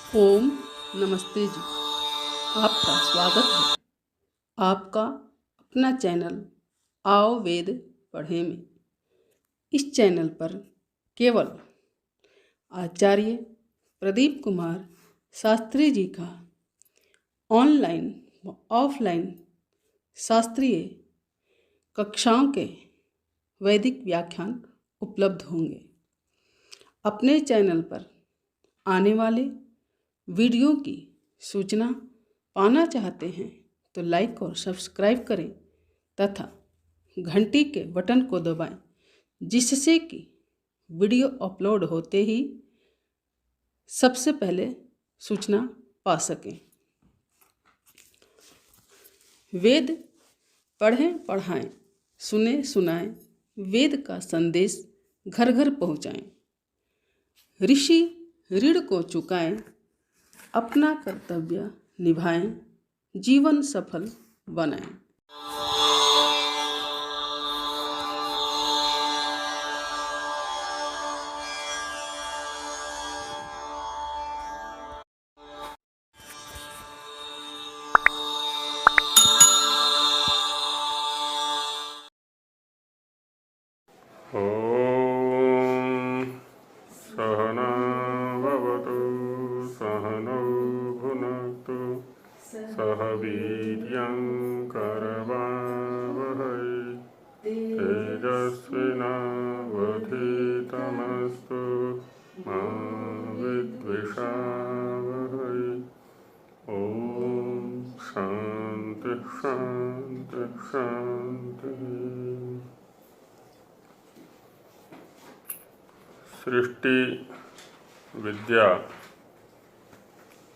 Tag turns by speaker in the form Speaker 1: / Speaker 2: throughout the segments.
Speaker 1: ओम नमस्ते जी। आपका स्वागत है आपका अपना चैनल आओ वेद पढ़े में। इस चैनल पर केवल आचार्य प्रदीप कुमार शास्त्री जी का ऑनलाइन व ऑफलाइन शास्त्रीय कक्षाओं के वैदिक व्याख्यान उपलब्ध होंगे। अपने चैनल पर आने वाले वीडियो की सूचना पाना चाहते हैं तो लाइक और सब्सक्राइब करें तथा घंटी के बटन को दबाएं, जिससे कि वीडियो अपलोड होते ही सबसे पहले सूचना पा सकें। वेद पढ़ें पढ़ाएं, सुने सुनाएं, वेद का संदेश घर घर पहुँचाएं। ऋषि ऋण को चुकाएं, अपना कर्तव्य निभाएं, जीवन सफल बनाएं।
Speaker 2: ॐ सहना भवतु सहनौ भुनक्तु सह वीर्यं करवावहै तेजस्विनावधीतमस्तु मा विद्विषावहै। ॐ शान्ति शान्ति शान्तिः। सृष्टि विद्या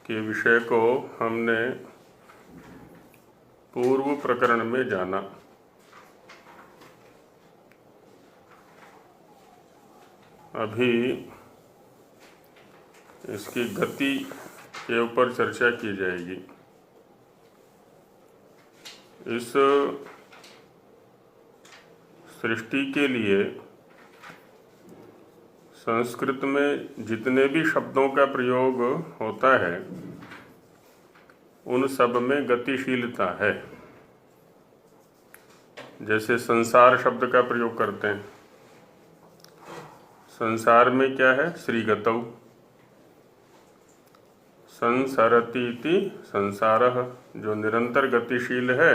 Speaker 2: के विषय को हमने पूर्व प्रकरण में जाना। अभी इसकी गति के ऊपर चर्चा की जाएगी। इस सृष्टि के लिए संस्कृत में जितने भी शब्दों का प्रयोग होता है उन सब में गतिशीलता है। जैसे संसार शब्द का प्रयोग करते हैं, संसार में क्या है? श्रीगतौ संसरतीति संसारः, जो निरंतर गतिशील है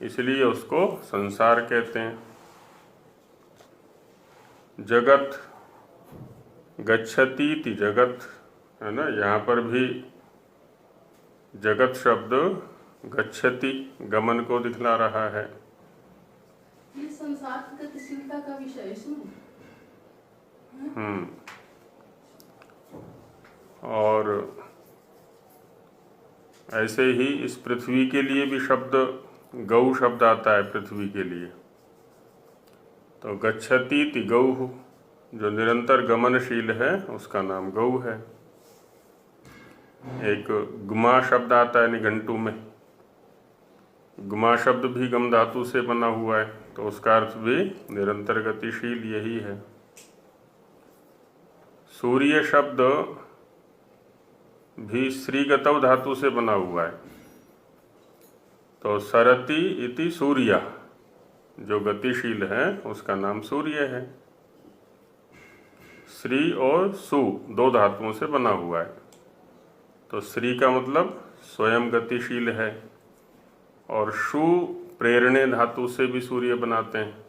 Speaker 2: इसलिए उसको संसार कहते हैं। जगत गच्छतीति जगत है ना, यहाँ पर भी जगत शब्द गच्छति गमन को दिखला रहा है।
Speaker 1: ये संसार की गतिशीलता का विषय है इसमें।
Speaker 2: और ऐसे ही इस पृथ्वी के लिए भी शब्द गौ शब्द आता है पृथ्वी के लिए। तो गच्छतीति गौः, जो निरंतर गमनशील है उसका नाम गौ है। एक गुमा शब्द आता है निघंटु में। गुमा शब्द भी गम धातु से बना हुआ है, तो उसका अर्थ भी निरंतर गतिशील यही है। सूर्य शब्द भी श्रीगतौ धातु से बना हुआ है, तो सरति इति सूर्य, जो गतिशील है उसका नाम सूर्य है। श्री और सु दो धातुओं से बना हुआ है, तो श्री का मतलब स्वयं गतिशील है, और शु प्रेरणे धातु से भी सूर्य बनाते हैं।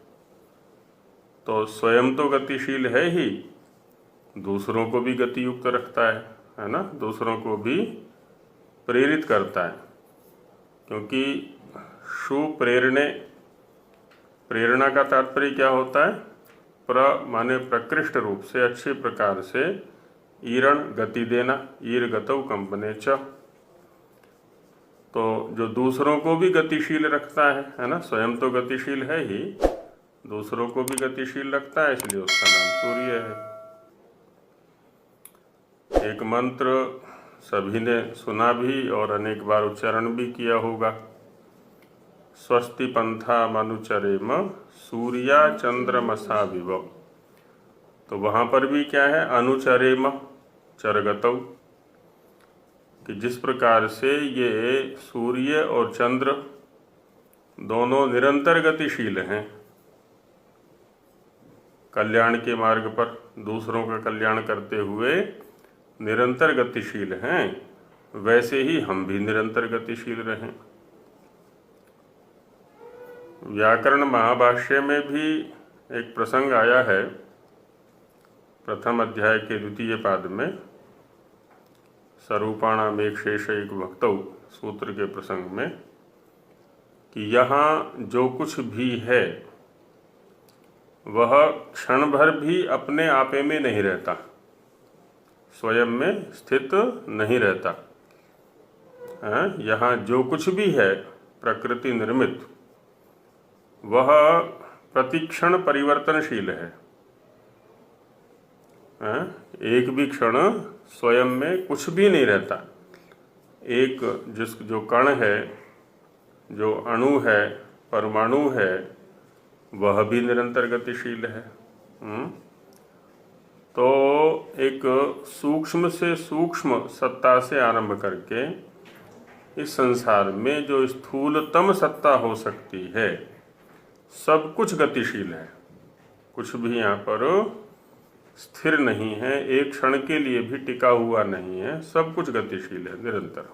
Speaker 2: तो स्वयं तो गतिशील है ही, दूसरों को भी गतियुक्त रखता है ना, दूसरों को भी प्रेरित करता है। क्योंकि शु प्रेरणे, प्रेरणा का तात्पर्य क्या होता है? माने प्रकृष्ट रूप से अच्छे प्रकार से ईरण गति देना, ईर गतौ कंपने च, तो जो दूसरों को भी गतिशील रखता है ना, स्वयं तो गतिशील है ही, दूसरों को भी गतिशील रखता है, इसलिए उसका नाम सूर्य है। एक मंत्र सभी ने सुना भी और अनेक बार उच्चारण भी किया होगा। स्वस्ति पंथा मनुचरेम सूर्या चंद्रमसा विभव। तो वहाँ पर भी क्या है? अनुचरेम चरगतौ, कि जिस प्रकार से ये सूर्य और चंद्र दोनों निरंतर गतिशील हैं, कल्याण के मार्ग पर दूसरों का कल्याण करते हुए निरंतर गतिशील हैं, वैसे ही हम भी निरंतर गतिशील रहें। व्याकरण महाभाष्य में भी एक प्रसंग आया है, प्रथम अध्याय के द्वितीय पाद में, स्वरूपाणाम एक शेष एक भक्तौ सूत्र के प्रसंग में, कि यहाँ जो कुछ भी है वह क्षण भर भी अपने आपे में नहीं रहता, स्वयं में स्थित नहीं रहता। यहाँ जो कुछ भी है प्रकृति निर्मित, वह प्रतिक्षण परिवर्तनशील है। एक भी क्षण स्वयं में कुछ भी नहीं रहता। एक जो कण है, जो अणु है, परमाणु है, वह भी निरंतर गतिशील है। तो एक सूक्ष्म से सूक्ष्म सत्ता से आरंभ करके इस संसार में जो स्थूलतम सत्ता हो सकती है, सब कुछ गतिशील है। कुछ भी यहाँ पर स्थिर नहीं है, एक क्षण के लिए भी टिका हुआ नहीं है, सब कुछ गतिशील है निरंतर।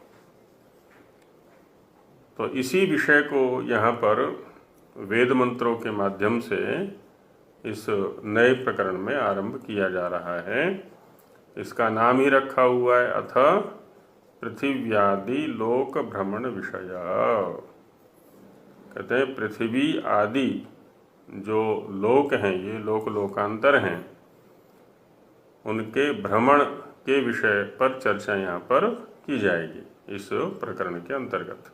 Speaker 2: तो इसी विषय को यहाँ पर वेद मंत्रों के माध्यम से इस नए प्रकरण में आरंभ किया जा रहा है। इसका नाम ही रखा हुआ है अथ पृथिव्यादि लोक भ्रमण विषय। कहते हैं पृथ्वी आदि जो लोक हैं, ये लोक लोकांतर हैं, उनके भ्रमण के विषय पर चर्चा यहाँ पर की जाएगी इस प्रकरण के अंतर्गत।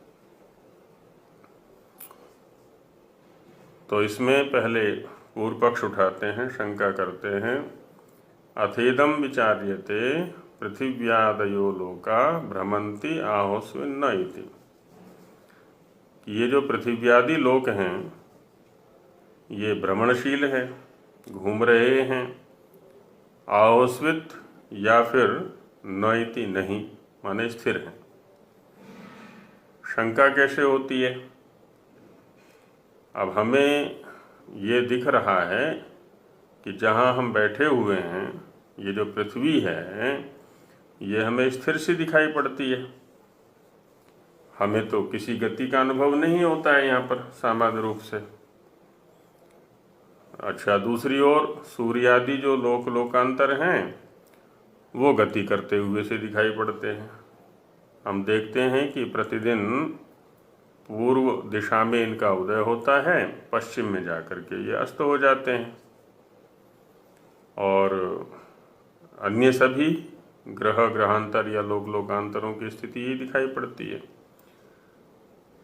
Speaker 2: तो इसमें पहले पूर्व पक्ष उठाते हैं, शंका करते हैं, अथेदम विचार्यते पृथिव्यादयो लोका भ्रमंती आहोस्विन्न इति। ये जो पृथिव्यादि लोक हैं ये भ्रमणशील है, घूम रहे हैं, आहोस्वित या फिर नइति नहीं, माने स्थिर हैं। शंका कैसे होती है? अब हमें ये दिख रहा है कि जहाँ हम बैठे हुए हैं, ये जो पृथ्वी है, ये हमें स्थिर सी दिखाई पड़ती है। हमें तो किसी गति का अनुभव नहीं होता है यहाँ पर सामान्य रूप से। अच्छा, दूसरी ओर सूर्य आदि जो लोक लोकांतर हैं वो गति करते हुए से दिखाई पड़ते हैं। हम देखते हैं कि प्रतिदिन पूर्व दिशा में इनका उदय होता है, पश्चिम में जाकर के ये अस्त हो जाते हैं, और अन्य सभी ग्रह ग्रहांतर या लोक लोकांतरों की स्थिति ही दिखाई पड़ती है।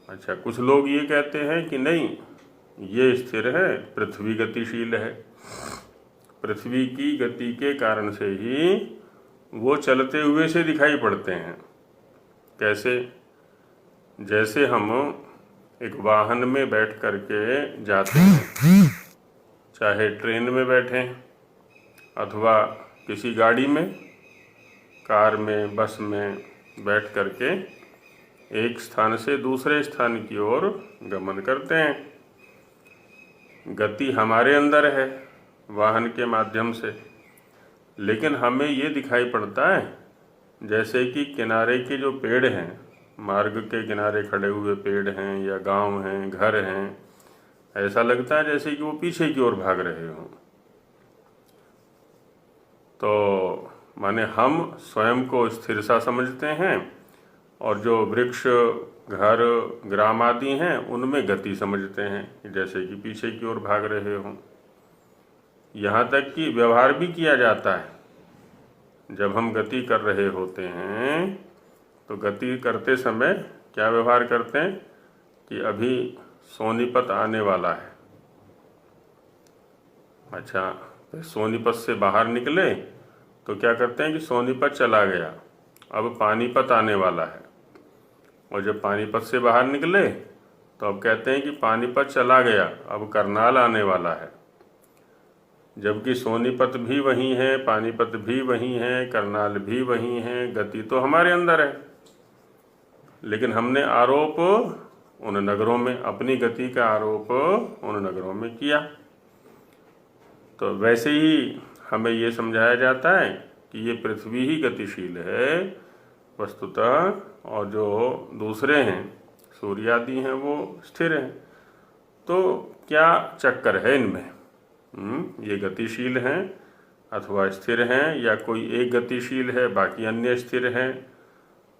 Speaker 2: अच्छा, कुछ लोग ये कहते हैं कि नहीं, ये स्थिर है, पृथ्वी गतिशील है, पृथ्वी की गति के कारण से ही वो चलते हुए से दिखाई पड़ते हैं। कैसे? जैसे हम एक वाहन में बैठ करके जाते हैं, चाहे ट्रेन में बैठें अथवा किसी गाड़ी में, कार में, बस में बैठ करके एक स्थान से दूसरे स्थान की ओर गमन करते हैं। गति हमारे अंदर है वाहन के माध्यम से, लेकिन हमें ये दिखाई पड़ता है जैसे कि किनारे के जो पेड़ हैं, मार्ग के किनारे खड़े हुए पेड़ हैं या गांव हैं, घर हैं, ऐसा लगता है जैसे कि वो पीछे की ओर भाग रहे हों। तो माने हम स्वयं को स्थिर सा समझते हैं, और जो वृक्ष, घर, ग्राम आदि हैं उनमें गति समझते हैं जैसे कि पीछे की ओर भाग रहे हों। यहाँ तक कि व्यवहार भी किया जाता है। जब हम गति कर रहे होते हैं तो गति करते समय क्या व्यवहार करते हैं कि अभी सोनीपत आने वाला है। अच्छा, फिर सोनीपत से बाहर निकले तो क्या करते हैं कि सोनीपत चला गया, अब पानीपत आने वाला है। और जब पानीपत से बाहर निकले तो अब कहते हैं कि पानीपत चला गया, अब करनाल आने वाला है। जबकि सोनीपत भी वहीं है, पानीपत भी वहीं है, करनाल भी वहीं है, गति तो हमारे अंदर है। लेकिन हमने आरोप उन नगरों में, अपनी गति का आरोप उन नगरों में किया। तो वैसे ही हमें ये समझाया जाता है कि ये पृथ्वी ही गतिशील है वस्तुतः, और जो दूसरे हैं सूर्य आदि हैं वो स्थिर हैं। तो क्या चक्कर है इनमें? ये गतिशील हैं अथवा स्थिर हैं, या कोई एक गतिशील है बाकी अन्य स्थिर हैं?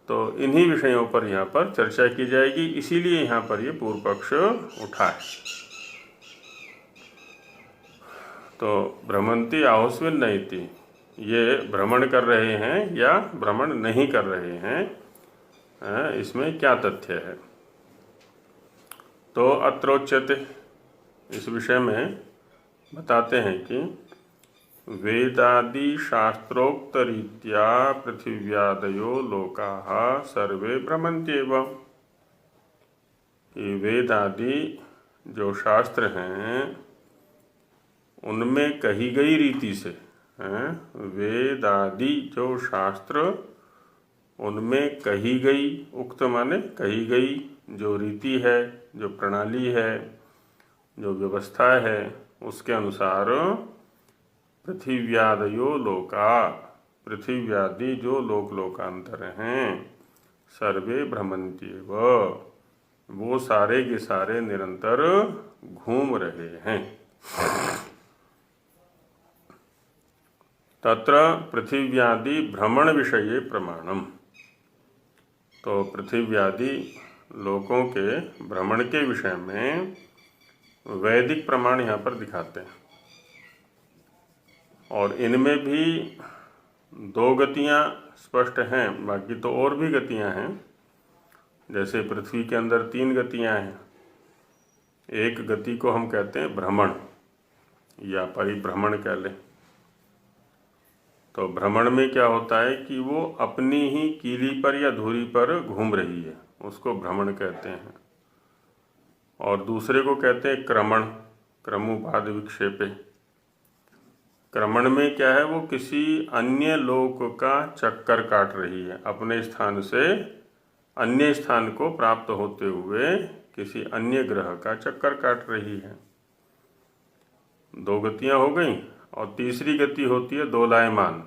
Speaker 2: तो इन्हीं विषयों पर यहाँ पर चर्चा की जाएगी, इसीलिए यहाँ पर ये पूर्व पक्ष उठा है। तो भ्रमंती आहुस्विन नयति, ये भ्रमण कर रहे हैं या भ्रमण नहीं कर रहे हैं, इसमें क्या तथ्य है? तो अत्रोच्यते, इस विषय में बताते हैं कि वेदादि शास्त्रोक्त रीत्या पृथिव्यादयो लोकाः सर्वे भ्रमन्त्येव। ये वेदादि जो शास्त्र हैं उनमें कही गई रीति से, वेदादि जो शास्त्र उनमें कही गई, उक्त माने कही गई जो रीति है, जो प्रणाली है, जो व्यवस्था है, उसके अनुसार पृथिव्यादयो लोका, पृथिव्यादि जो लोक लोकांतर हैं, सर्वे भ्रमन्त्येव, वो सारे के सारे निरंतर घूम रहे हैं। तत्र पृथिव्यादि भ्रमण विषये प्रमाणम, तो पृथिव्यादि लोकों के भ्रमण के विषय में वैदिक प्रमाण यहाँ पर दिखाते हैं। और इनमें भी दो गतियाँ स्पष्ट हैं, बाकी तो और भी गतियाँ हैं। जैसे पृथ्वी के अंदर 3 गतियाँ हैं। एक गति को हम कहते हैं भ्रमण या परिभ्रमण कह लें। तो भ्रमण में क्या होता है कि वो अपनी ही कीली पर या धुरी पर घूम रही है, उसको भ्रमण कहते हैं। और दूसरे को कहते हैं क्रमण, क्रमुपाद विक्षेपे। क्रमण में क्या है, वो किसी अन्य लोक का चक्कर काट रही है, अपने स्थान से अन्य स्थान को प्राप्त होते हुए किसी अन्य ग्रह का चक्कर काट रही है। 2 गतियां हो गई। और तीसरी गति होती है दोलायमान।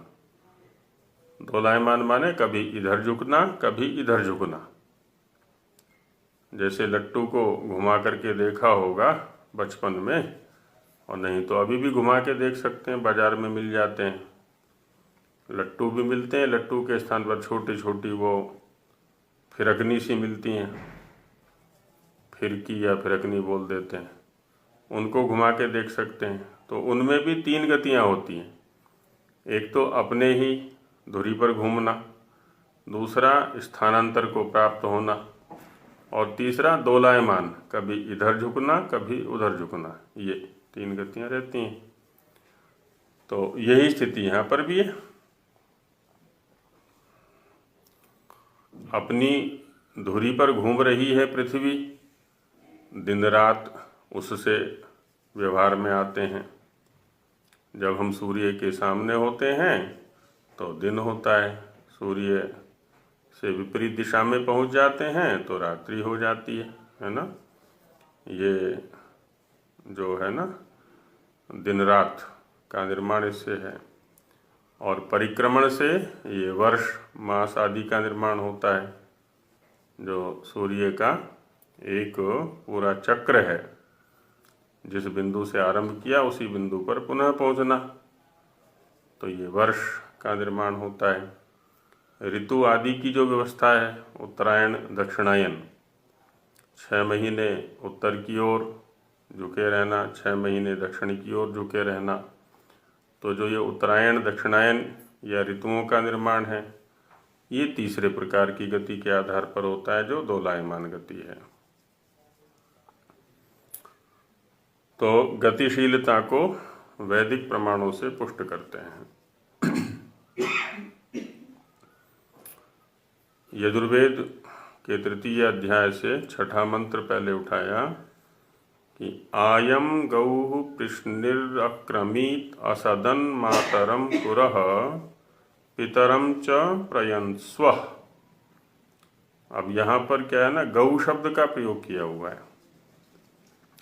Speaker 2: दोलायमान माने कभी इधर झुकना, कभी इधर झुकना। जैसे लट्टू को घुमा करके देखा होगा बचपन में, और नहीं तो अभी भी घुमा के देख सकते हैं, बाजार में मिल जाते हैं लट्टू भी मिलते हैं। लट्टू के स्थान पर छोटी छोटी वो फिरकनी सी मिलती हैं, फिरकी या फिरकनी बोल देते हैं, उनको घुमा के देख सकते हैं। तो उनमें भी 3 गतियां होती हैं। एक तो अपने ही धुरी पर घूमना, दूसरा स्थानांतर को प्राप्त होना, और तीसरा दोलायमान, कभी इधर झुकना कभी उधर झुकना। ये 3 गतियां रहती हैं। तो यही स्थिति यहाँ पर भी है। अपनी धुरी पर घूम रही है पृथ्वी, दिन रात उससे व्यवहार में आते हैं। जब हम सूर्य के सामने होते हैं तो दिन होता है, सूर्य से विपरीत दिशा में पहुंच जाते हैं तो रात्रि हो जाती है ना। ये जो है ना दिन रात का निर्माण इससे है। और परिक्रमण से ये वर्ष मास आदि का निर्माण होता है, जो सूर्य का एक पूरा चक्र है। जिस बिंदु से आरंभ किया उसी बिंदु पर पुनः पहुंचना, तो ये वर्ष का निर्माण होता है। ऋतु आदि की जो व्यवस्था है, उत्तरायण दक्षिणायन, 6 महीने उत्तर की ओर झुके रहना, 6 महीने दक्षिण की ओर झुके रहना। तो जो ये उत्तरायण दक्षिणायन या ऋतुओं का निर्माण है, ये तीसरे प्रकार की गति के आधार पर होता है, जो दोलायमान गति है। तो गतिशीलता को वैदिक प्रमाणों से पुष्ट करते हैं। यजुर्वेद के 3 अध्याय से 6ठा मंत्र पहले उठाया कि आयम गौः कृष्णिरक्रमीत असदन मातरम पुरः पितरम च प्रयन्स्वः। अब यहाँ पर क्या है ना, गौ शब्द का प्रयोग किया हुआ है,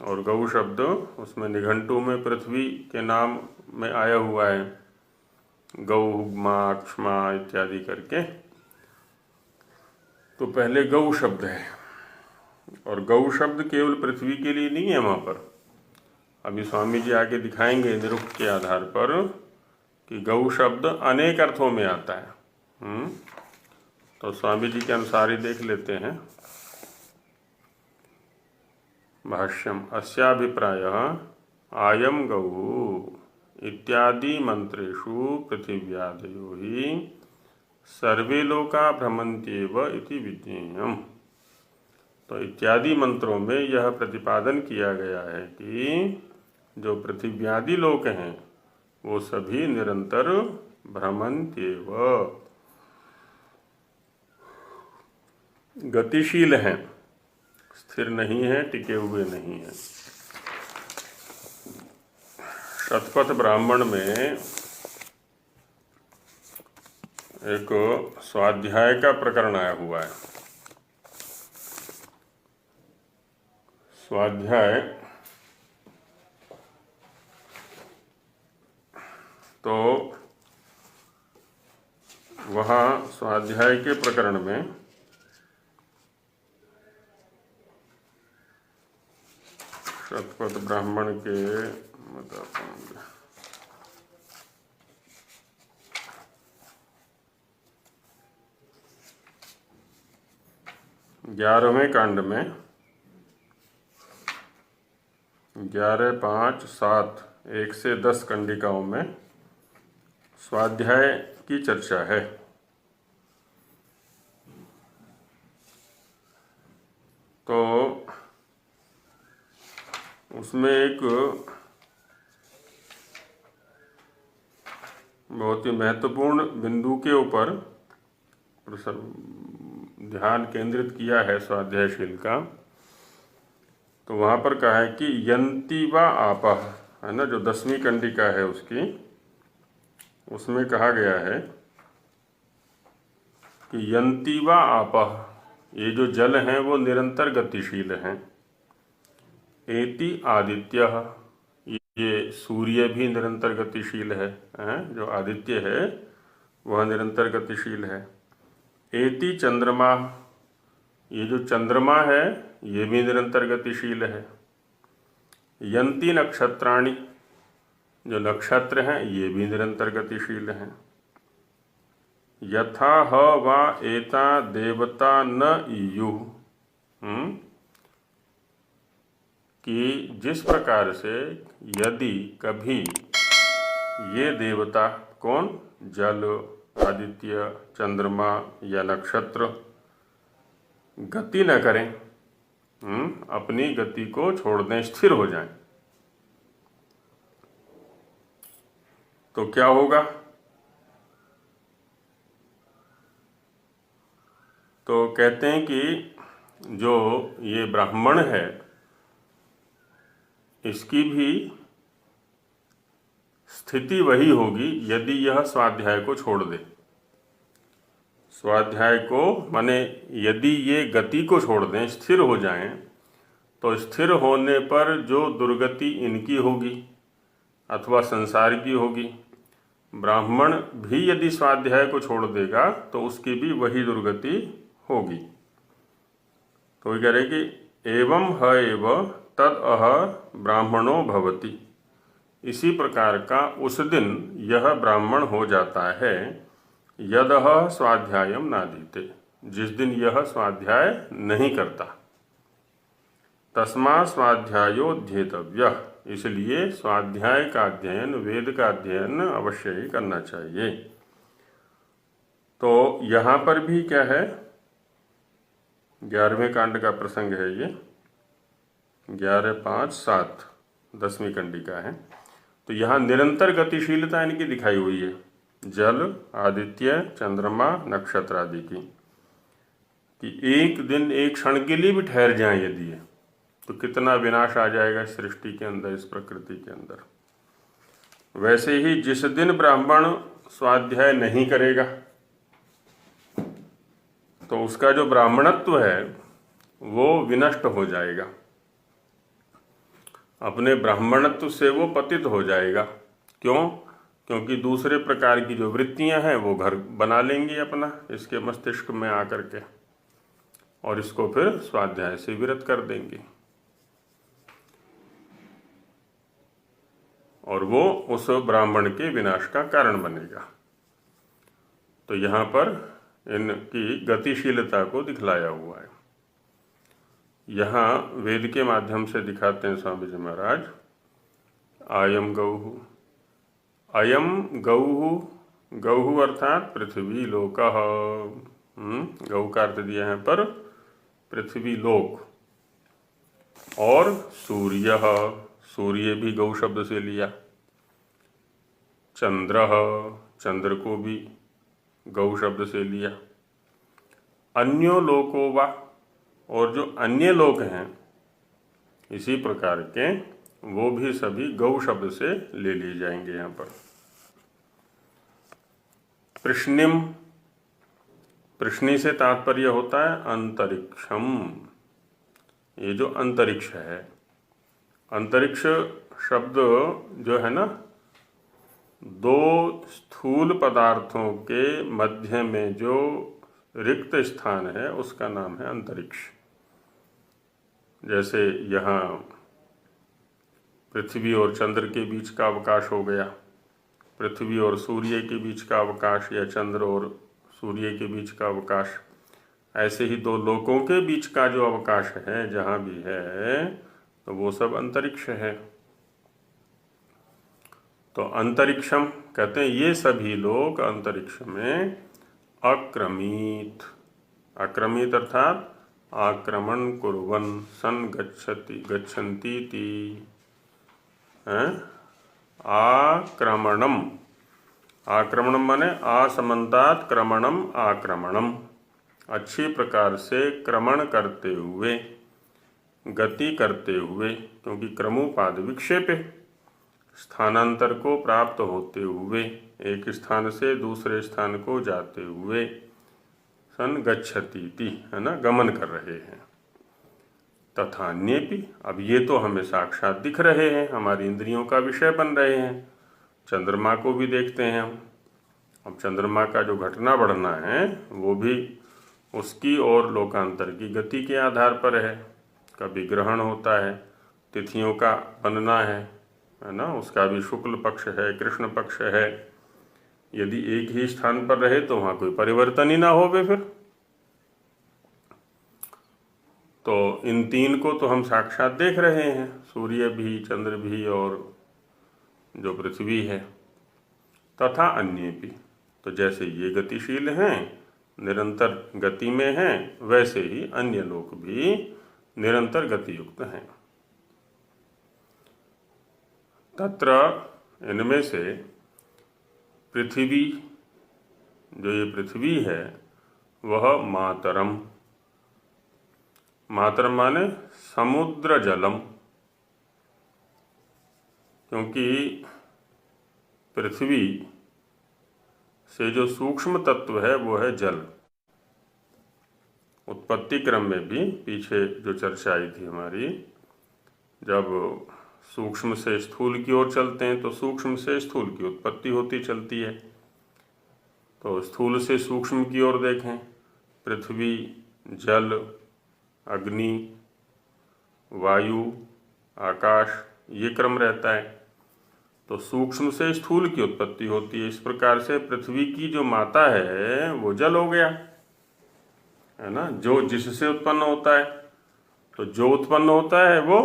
Speaker 2: और गौ शब्द उसमें निघंटु में पृथ्वी के नाम में आया हुआ है, गौ, हुग्मा, अक्ष्मा इत्यादि करके। तो पहले गौ शब्द है, और गौ शब्द केवल पृथ्वी के लिए नहीं है वहाँ पर। अभी स्वामी जी आगे दिखाएंगे निरुक्त के आधार पर कि गौ शब्द अनेक अर्थों में आता है। तो स्वामी जी के अनुसार ही देख लेते हैं। भाष्यम अस्याभिप्रायः आयम गौ इत्यादि मंत्रेषु पृथिव्यादयो हि सर्वे लोका भ्रमन्त्येव इति विज्ञेयम्। तो इत्यादि मंत्रों में यह प्रतिपादन किया गया है कि जो पृथिव्यादि लोक हैं वो सभी निरंतर भ्रमन्त्येव, गतिशील हैं, स्थिर नहीं है, टिके हुए नहीं हैं। शतपथ ब्राह्मण में एक स्वाध्याय का प्रकरण आया हुआ है। स्वाध्याय तो वहाँ स्वाध्याय के प्रकरण में शतपथ ब्राह्मण के बताता हूँ, 11वें कांड में 11, 5, 7, 1 से 10 कंडिकाओं में स्वाध्याय की चर्चा है। तो उसमें एक बहुत ही महत्वपूर्ण बिंदु के ऊपर ध्यान केंद्रित किया है स्वाध्यायशील का। तो वहाँ पर कहा है कि यंती व आपह, है ना, जो 10वीं कंडिका है उसकी, उसमें कहा गया है कि यंती व आपह, ये जो जल हैं वो निरंतर गतिशील हैं। एति आदित्य, ये सूर्य भी निरंतर गतिशील है, जो आदित्य है वह निरंतर गतिशील है। एति चंद्रमा, ये जो चंद्रमा है ये भी निरंतर गतिशील है। यंती नक्षत्राणि, जो नक्षत्र हैं ये भी निरंतर गतिशील हैं। यथा ह वा एता देवता न ईयुः, कि जिस प्रकार से यदि कभी ये देवता, कौन, जल, आदित्य, चंद्रमा या नक्षत्र गति न करें, अपनी गति को छोड़ दें, स्थिर हो जाएं, तो क्या होगा? तो कहते हैं कि जो ये ब्राह्मण है इसकी भी स्थिति वही होगी यदि यह स्वाध्याय को छोड़ दे। स्वाध्याय को माने यदि ये गति को छोड़ दें, स्थिर हो जाएं, तो स्थिर होने पर जो दुर्गति इनकी होगी अथवा संसार की होगी, ब्राह्मण भी यदि स्वाध्याय को छोड़ देगा तो उसकी भी वही दुर्गति होगी। तो ये कह रहे कि एवं ह एव तद अह ब्राह्मणो भवति, इसी प्रकार का उस दिन यह ब्राह्मण हो जाता है। यदह स्वाध्यायम नादीते, जिस दिन यह स्वाध्याय नहीं करता। तस्मा स्वाध्यायोध्येतव्यः, इसलिए स्वाध्याय का अध्ययन, वेद का अध्ययन अवश्य ही करना चाहिए। तो यहाँ पर भी क्या है, 11वें कांड का प्रसंग है ये, 11, 5, 7 10वीं कंडिका है। तो यहाँ निरंतर गतिशीलता इनकी दिखाई हुई है, जल, आदित्य, चंद्रमा, नक्षत्र आदि की, कि एक दिन, एक क्षण के लिए भी ठहर जाएं यदि ये, तो कितना विनाश आ जाएगा इस सृष्टि के अंदर, इस प्रकृति के अंदर। वैसे ही जिस दिन ब्राह्मण स्वाध्याय नहीं करेगा, तो उसका जो ब्राह्मणत्व है वो विनष्ट हो जाएगा, अपने ब्राह्मणत्व से वो पतित हो जाएगा। क्यों? क्योंकि दूसरे प्रकार की जो वृत्तियां हैं वो घर बना लेंगी अपना इसके मस्तिष्क में आकर के, और इसको फिर स्वाध्याय से विरत कर देंगे, और वो उस ब्राह्मण के विनाश का कारण बनेगा। तो यहाँ पर इनकी गतिशीलता को दिखलाया हुआ है। यहाँ वेद के माध्यम से दिखाते हैं स्वामी जी महाराज, आयम गौः, अयम गौः, गौः अर्थात पृथ्वी लोकः। गौ का अर्थ दिया है पर पृथ्वी लोक, और सूर्य, सूर्य भी गौ शब्द से लिया, चंद्र, चंद्र को भी गौ शब्द से लिया, अन्यो लोको वा, और जो अन्य लोक हैं इसी प्रकार के वो भी सभी गौ शब्द से ले लिए जाएंगे। यहाँ पर प्रश्निम, प्रश्नि से तात्पर्य होता है अंतरिक्षम। ये जो अंतरिक्ष है, अंतरिक्ष शब्द जो है ना, दो स्थूल पदार्थों के मध्य में जो रिक्त स्थान है उसका नाम है अंतरिक्ष। जैसे यहाँ पृथ्वी और चंद्र के बीच का अवकाश हो गया, पृथ्वी और सूर्य के बीच का अवकाश, या चंद्र और सूर्य के बीच का अवकाश, ऐसे ही दो लोकों के बीच का जो अवकाश है जहाँ भी है तो वो सब अंतरिक्ष है। तो अंतरिक्षम कहते हैं ये सभी लोग अंतरिक्ष में अक्रमित, अक्रमित अर्थात आक्रमण कुर्वन् सन गच्छति गच्छन्ति ती, आक्रमणम, आक्रमणम माने असमन्तात् क्रमणम आक्रमणम, अच्छी प्रकार से क्रमण करते हुए, गति करते हुए, क्योंकि क्रमोपाद विक्षेप है, स्थानांतर को प्राप्त होते हुए, एक स्थान से दूसरे स्थान को जाते हुए, सन गच्छति है ना, गमन कर रहे हैं। तथा अन्येपि, अब ये तो हमें साक्षात दिख रहे हैं, हमारी इंद्रियों का विषय बन रहे हैं। चंद्रमा को भी देखते हैं हम, अब चंद्रमा का जो घटना बढ़ना है वो भी उसकी और लोकांतर की गति के आधार पर है। कभी ग्रहण होता है, तिथियों का बनना है ना, उसका भी शुक्ल पक्ष है, कृष्ण पक्ष है। यदि एक ही स्थान पर रहे तो वहाँ कोई परिवर्तन ही ना होवे फिर। तो इन तीन को तो हम साक्षात देख रहे हैं, सूर्य भी, चंद्र भी और जो पृथ्वी है। तथा अन्य भी, तो जैसे ये गतिशील हैं, निरंतर गति में हैं, वैसे ही अन्य लोग भी निरंतर गति युक्त हैं। तत्र, इनमें से पृथ्वी, जो ये पृथ्वी है वह मातरम, मातरम माने समुद्र जलम, क्योंकि पृथ्वी से जो सूक्ष्म तत्व है वो है जल। उत्पत्ति क्रम में भी पीछे जो चर्चा आई थी हमारी, जब सूक्ष्म से स्थूल की ओर चलते हैं तो सूक्ष्म से स्थूल की उत्पत्ति होती चलती है। तो स्थूल से सूक्ष्म की ओर देखें, पृथ्वी, जल, अग्नि, वायु, आकाश, ये क्रम रहता है। तो सूक्ष्म से स्थूल की उत्पत्ति होती है। इस प्रकार से पृथ्वी की जो माता है वो जल हो गया, है ना, जो जिससे उत्पन्न होता है। तो जो उत्पन्न होता है वो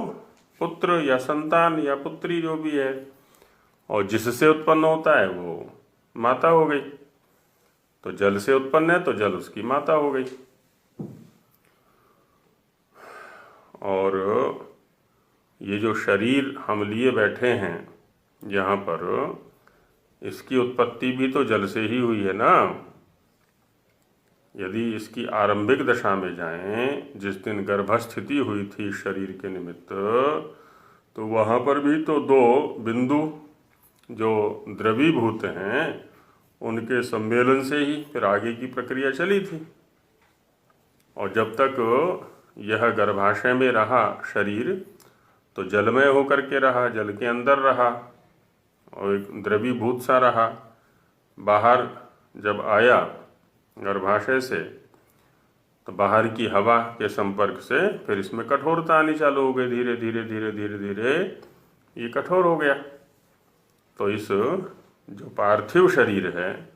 Speaker 2: पुत्र या संतान या पुत्री जो भी है, और जिससे उत्पन्न होता है वो माता हो गई। तो जल से उत्पन्न है तो जल उसकी माता हो गई। और ये जो शरीर हम लिए बैठे हैं यहाँ पर, इसकी उत्पत्ति भी तो जल से ही हुई है ना। यदि इसकी आरंभिक दशा में जाएं, जिस दिन गर्भस्थिति हुई थी शरीर के निमित्त, तो वहाँ पर भी तो दो बिंदु जो द्रवीभूत हैं उनके सम्मेलन से ही फिर आगे की प्रक्रिया चली थी। और जब तक यह गर्भाशय में रहा शरीर तो जलमय होकर के रहा, जल के अंदर रहा और एक द्रवीभूत सा रहा। बाहर जब आया गर्भाशय से तो बाहर की हवा के संपर्क से फिर इसमें कठोरता आनी चालू हो गई। धीरे धीरे धीरे धीरे धीरे ये कठोर हो गया। तो इस जो पार्थिव शरीर है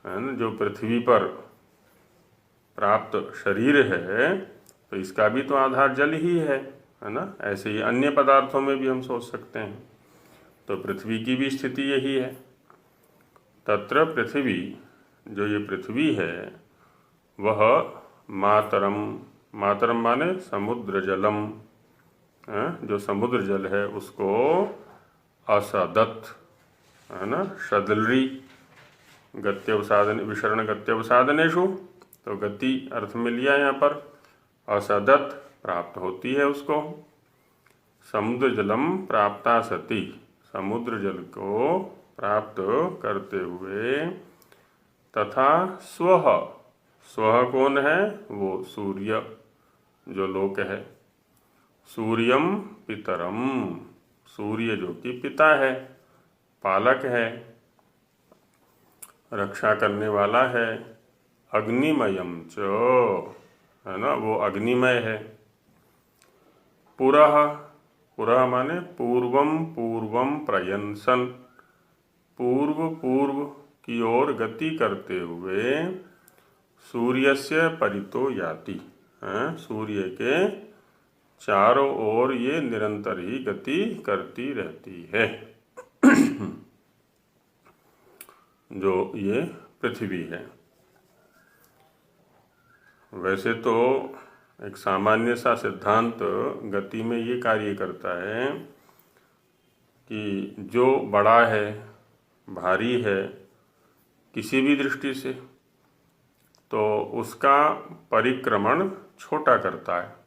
Speaker 2: ना, जो पृथ्वी पर प्राप्त शरीर है, तो इसका भी तो आधार जल ही है ना। ऐसे ही अन्य पदार्थों में भी हम सोच सकते हैं। तो पृथ्वी की भी स्थिति यही है। तत्र पृथ्वी, जो ये पृथ्वी है वह मातरम, मातरम माने समुद्र जलम, जो समुद्र जल है उसको असदत, है ना, शदलरी गत्यवसाधन विशरण गत्यवसाधनेषु, तो गति अर्थ में लिया यहाँ पर, असदत प्राप्त होती है उसको। समुद्र जलम प्राप्ता सती, समुद्र जल को प्राप्त करते हुए, तथा स्वः, स्वः कौन है, वो सूर्य जो लोक है, सूर्यम पितरम, सूर्य जो कि पिता है, पालक है, रक्षा करने वाला है, अग्निमयम च, है ना, वो अग्निमय है। पुरः, पुरः माने पूर्वम पूर्वम प्रयंसन, पूर्व पूर्व की ओर गति करते हुए, सूर्यस्य परितो याति, सूर्य के चारों ओर ये निरंतर ही गति करती रहती है। जो ये पृथ्वी है, वैसे तो एक सामान्य सा सिद्धांत गति में ये कार्य करता है कि जो बड़ा है, भारी है किसी भी दृष्टि से, तो उसका परिक्रमण छोटा करता है,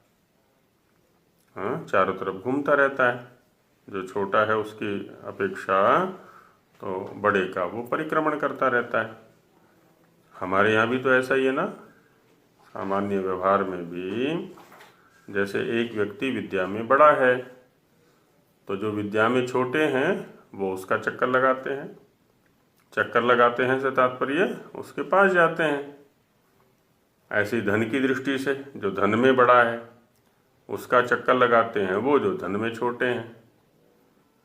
Speaker 2: चारों तरफ घूमता रहता है। जो छोटा है उसकी अपेक्षा तो बड़े का वो परिक्रमण करता रहता है। हमारे यहाँ भी तो ऐसा ही है ना, सामान्य व्यवहार में भी, जैसे एक व्यक्ति विद्या में बड़ा है तो जो विद्या में छोटे हैं वो उसका चक्कर लगाते हैं। चक्कर लगाते हैं से तात्पर्य उसके पास जाते हैं। ऐसी धन की दृष्टि से जो धन में बड़ा है उसका चक्कर लगाते हैं वो जो धन में छोटे हैं।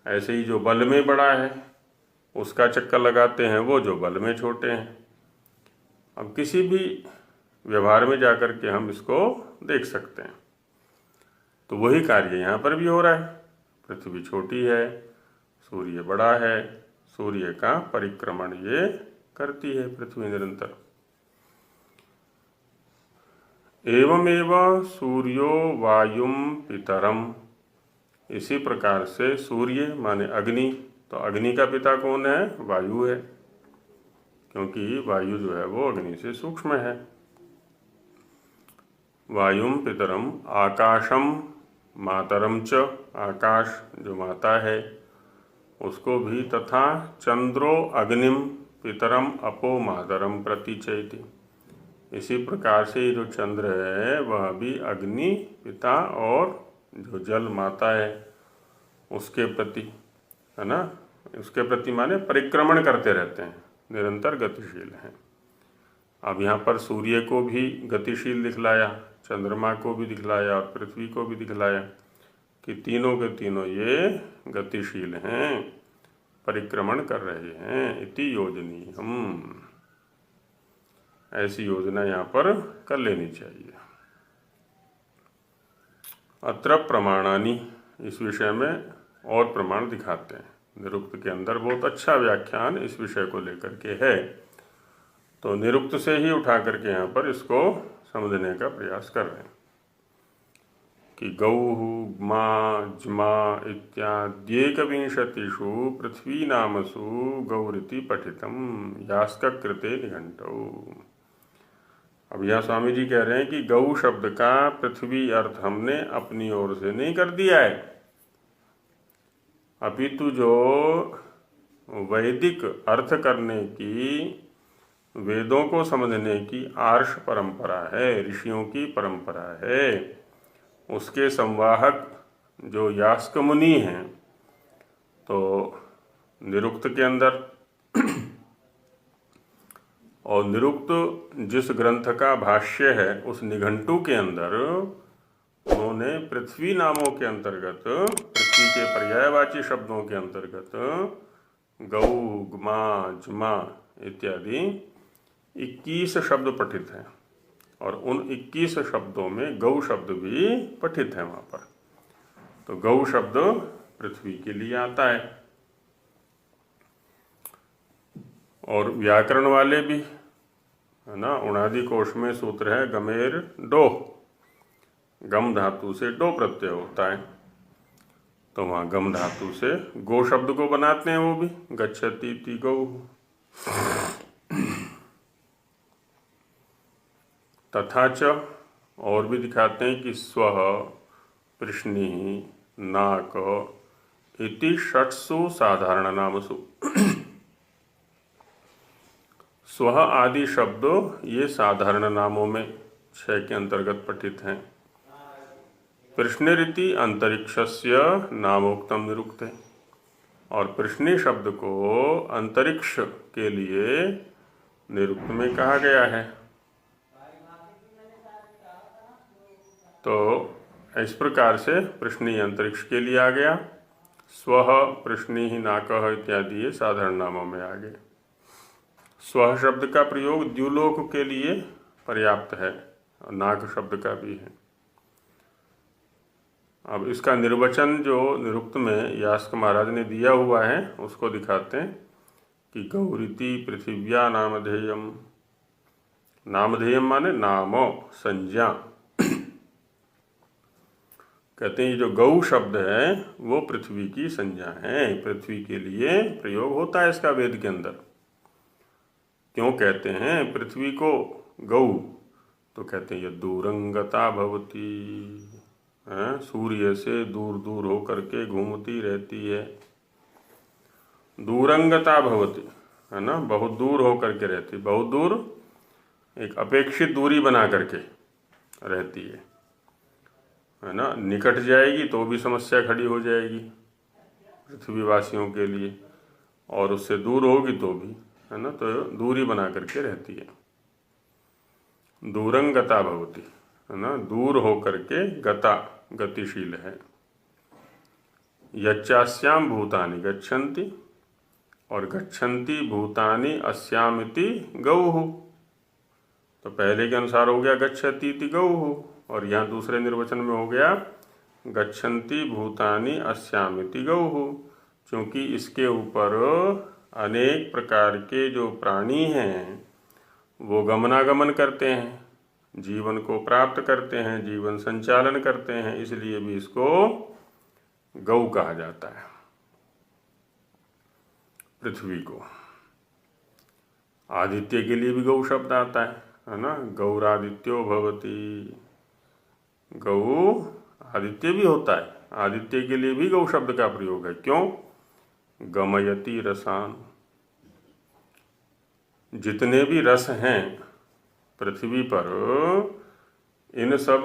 Speaker 2: ऐसे ही जो बल में बड़ा है उसका चक्कर लगाते हैं वो जो बल में छोटे हैं। अब किसी भी व्यवहार में जाकर के हम इसको देख सकते हैं। तो वही कार्य यहाँ पर भी हो रहा है। पृथ्वी छोटी है, सूर्य बड़ा है, सूर्य का परिक्रमण ये करती है पृथ्वी निरंतर। एवमेव सूर्यो वायुम पितरम, इसी प्रकार से सूर्य माने अग्नि, तो अग्नि का पिता कौन है, वायु है, क्योंकि वायु जो है वो अग्नि से सूक्ष्म है। वायुम पितरम आकाशम मातरम च, आकाश जो माता है उसको भी, तथा चंद्रो अग्निम पितरम अपो मातरम प्रति चैति, इसी प्रकार से जो चंद्र है वह भी अग्नि पिता और जो जल माता है उसके प्रति, है ना, उसके प्रति माने परिक्रमण करते रहते हैं, निरंतर गतिशील हैं। अब यहाँ पर सूर्य को भी गतिशील दिखलाया, चंद्रमा को भी दिखलाया और पृथ्वी को भी दिखलाया कि तीनों के तीनों ये गतिशील हैं, परिक्रमण कर रहे हैं। इति योजनी हम, ऐसी योजना यहाँ पर कर लेनी चाहिए। अत्र प्रमाणानि, इस विषय में और प्रमाण दिखाते हैं। निरुक्त के अंदर बहुत अच्छा व्याख्यान इस विषय को लेकर के है, तो निरुक्त से ही उठा करके यहाँ पर इसको समझने का प्रयास कर रहे हैं कि गौः मा ज्मा इत्याद्येकविंशतिषु पृथ्वी नामसु गौरिति पठितम यास्क कृते निघंटौ। अब यहाँ स्वामी जी कह रहे हैं कि गौ शब्द का पृथ्वी अर्थ हमने अपनी ओर से नहीं कर दिया है, अपितु जो वैदिक अर्थ करने की वेदों को समझने की आर्ष परंपरा है, ऋषियों की परंपरा है। उसके संवाहक जो यास्क मुनि हैं, तो निरुक्त के अंदर और निरुक्त जिस ग्रंथ का भाष्य है उस निघंटु के अंदर उन्होंने पृथ्वी नामों के अंतर्गत, पृथ्वी के पर्यायवाची शब्दों के अंतर्गत गौ, ग्मा, जुमा इत्यादि 21 शब्द पठित हैं और उन 21 शब्दों में गौ शब्द भी पठित है वहाँ पर। तो गौ शब्द पृथ्वी के लिए आता है। और व्याकरण वाले भी है ना, उणादि कोश में सूत्र है गमेर डो, गम धातु से डो प्रत्यय होता है, तो वहाँ गम धातु से गो शब्द को बनाते हैं वो भी, गच्छति इति गौ। तथा च और भी दिखाते हैं कि स्वः, पृश्नि, नाक इति षट्सु साधारण नामसु। स्वः आदि शब्द ये साधारण नामों में 6 के अंतर्गत पठित हैं। पृश्निरिति अंतरिक्षस्य नामोक्तम निरुक्त है, और पृश्नि शब्द को अंतरिक्ष के लिए निरुक्त में कहा गया है। तो इस प्रकार से पृश्नि अंतरिक्ष के लिए आ गया, स्वः, पृश्नि, नाकः इत्यादि ये साधारण नामों में आ गए। स्वः शब्द का प्रयोग द्युलोक के लिए पर्याप्त है, नाग शब्द का भी है। अब इसका निर्वचन जो निरुक्त में यास्क महाराज ने दिया हुआ है उसको दिखाते हैं कि गौरीति पृथिव्या नामधेयम। नामधेयम माने नामो, संज्ञा। कहते हैं जो गौ शब्द है वो पृथ्वी की संज्ञा है, पृथ्वी के लिए प्रयोग होता है इसका वेद के अंदर। क्यों कहते हैं पृथ्वी को गौ? तो कहते हैं ये दूरंगता भवती, सूर्य से दूर दूर होकर के घूमती रहती है। दूरंगता भवती है ना, बहुत दूर होकर के रहती, बहुत दूर, एक अपेक्षित दूरी बना करके रहती है ना। निकट जाएगी तो भी समस्या खड़ी हो जाएगी पृथ्वीवासियों के लिए, और उससे दूर होगी तो भी, है ना, तो दूरी बना करके रहती है। दूरंगता भवती है ना, दूर होकर के गता, गतिशील है। यच्चास्याम भूतानि गच्छन्ति, और गच्छन्ति भूतानि अस्यामिति गौः। तो पहले के अनुसार हो गया गच्छति इति गौः, और यहाँ दूसरे निर्वचन में हो गया गच्छन्ति भूतानि अस्यामिति गौः। क्योंकि इसके ऊपर अनेक प्रकार के जो प्राणी हैं वो गमनागमन करते हैं, जीवन को प्राप्त करते हैं, जीवन संचालन करते हैं, इसलिए भी इसको गौ कहा जाता है, पृथ्वी को। आदित्य के लिए भी गौ शब्द आता है ना, गौरादित्यो भवति। गौ आदित्य भी होता है, आदित्य के लिए भी गौ शब्द का प्रयोग है। क्यों? गमयति रसान। जितने भी रस हैं पृथ्वी पर, इन सब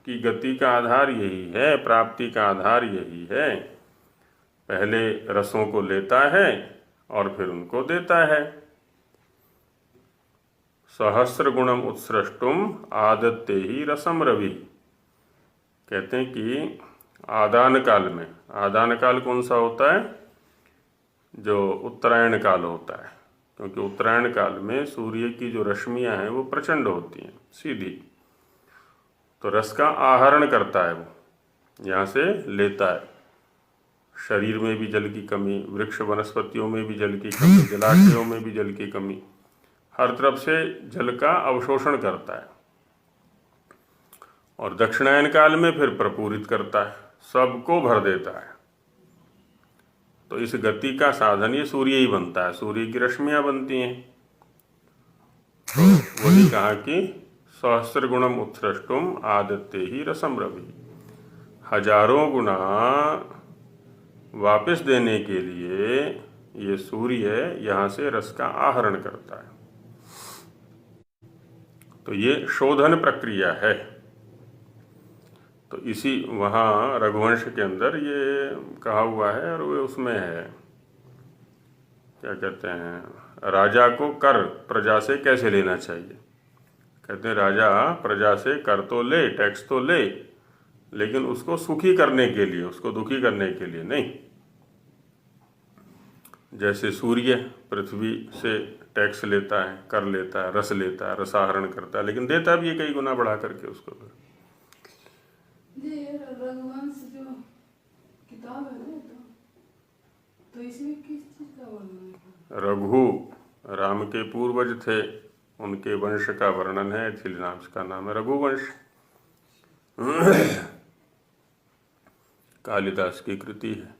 Speaker 2: की गति का आधार यही है, प्राप्ति का आधार यही है। पहले रसों को लेता है और फिर उनको देता है। सहस्र गुणम उत्सृष्टुम आदत्ते ही रसम रवि। कहते हैं कि आदान काल में, आदान काल कौन सा होता है? जो उत्तरायण काल होता है, क्योंकि उत्तरायण काल में सूर्य की जो रश्मियां हैं वो प्रचंड होती हैं, सीधी, तो रस का आहरण करता है, वो यहाँ से लेता है। शरीर में भी जल की कमी, वृक्ष वनस्पतियों में भी जल की कमी, जलाशयों में भी जल की कमी, हर तरफ से जल का अवशोषण करता है। और दक्षिणायन काल में फिर प्रपूरित करता है, सबको भर देता है। तो इस गति का साधन ये सूर्य ही बनता है, सूर्य की रश्मियां बनती हैं। तो वही कहा कि सहस्र गुणम उत्सृष्टुम आदत्ते ही रसम रवि। हजारों गुना वापस देने के लिए ये सूर्य यहाँ से रस का आहरण करता है। तो ये शोधन प्रक्रिया है। तो इसी वहाँ रघुवंश के अंदर ये कहा हुआ है, और वो उसमें है, क्या कहते हैं, राजा को कर प्रजा से कैसे लेना चाहिए। कहते हैं राजा प्रजा से कर तो ले, टैक्स तो ले, लेकिन उसको सुखी करने के लिए, उसको दुखी करने के लिए नहीं। जैसे सूर्य पृथ्वी से टैक्स लेता है, कर लेता है, रस लेता है, रसाहरण करता है, लेकिन देता भी है कई गुना बढ़ा करके उसको।
Speaker 1: ये रघुवंश जो किताब है ना, तो इसमें किस चीज का वर्णन है?
Speaker 2: रघु राम के पूर्वज थे, उनके वंश का वर्णन है, इसलिए नाम का नाम है रघुवंश। कालिदास की कृति है।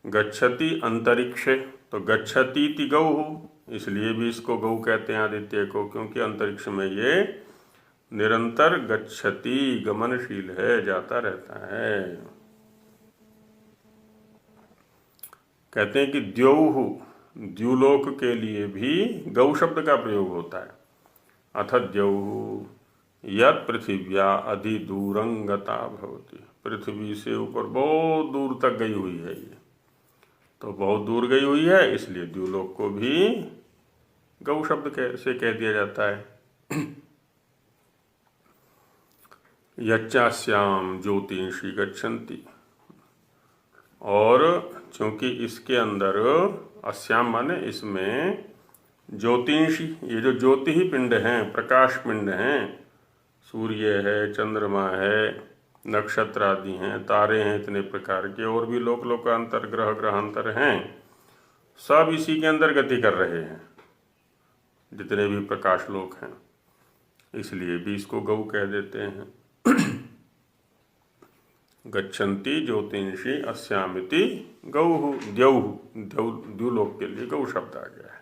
Speaker 2: गच्छति अंतरिक्षे, तो गच्छति ति गौ, इसलिए भी इसको गौ कहते हैं आदित्य को, क्योंकि अंतरिक्ष में ये निरंतर गच्छति गमनशील है, जाता रहता है। कहते हैं कि द्यौहु, द्युलोक के लिए भी गौ शब्द का प्रयोग होता है। अथ द्यौहु यत् पृथिव्या अधिदूरंगता भवति, पृथ्वी से ऊपर बहुत दूर तक गई हुई है ये, तो बहुत दूर गई हुई है, इसलिए द्युलोक को भी गौ शब्द से कह दिया जाता है। यच्चास्याम ज्योतिषी गच्छन्ति, और चूंकि इसके अंदर अस्याम माने इसमें ज्योतिषी, ये जो ज्योति ही पिंड हैं, प्रकाश पिंड हैं, सूर्य है, चंद्रमा है, नक्षत्र आदि हैं, तारे हैं, इतने प्रकार के और भी लोकांतर ग्रह ग्रहांतर हैं, सब इसी के अंदर गति कर रहे हैं, जितने भी प्रकाश लोक हैं, इसलिए भी इसको गौ कह देते हैं। गच्छन्ति ज्योतिषी अस्यामिति गौहु, द्यौहु, द्युलोक के लिए गौ शब्द आ गया है।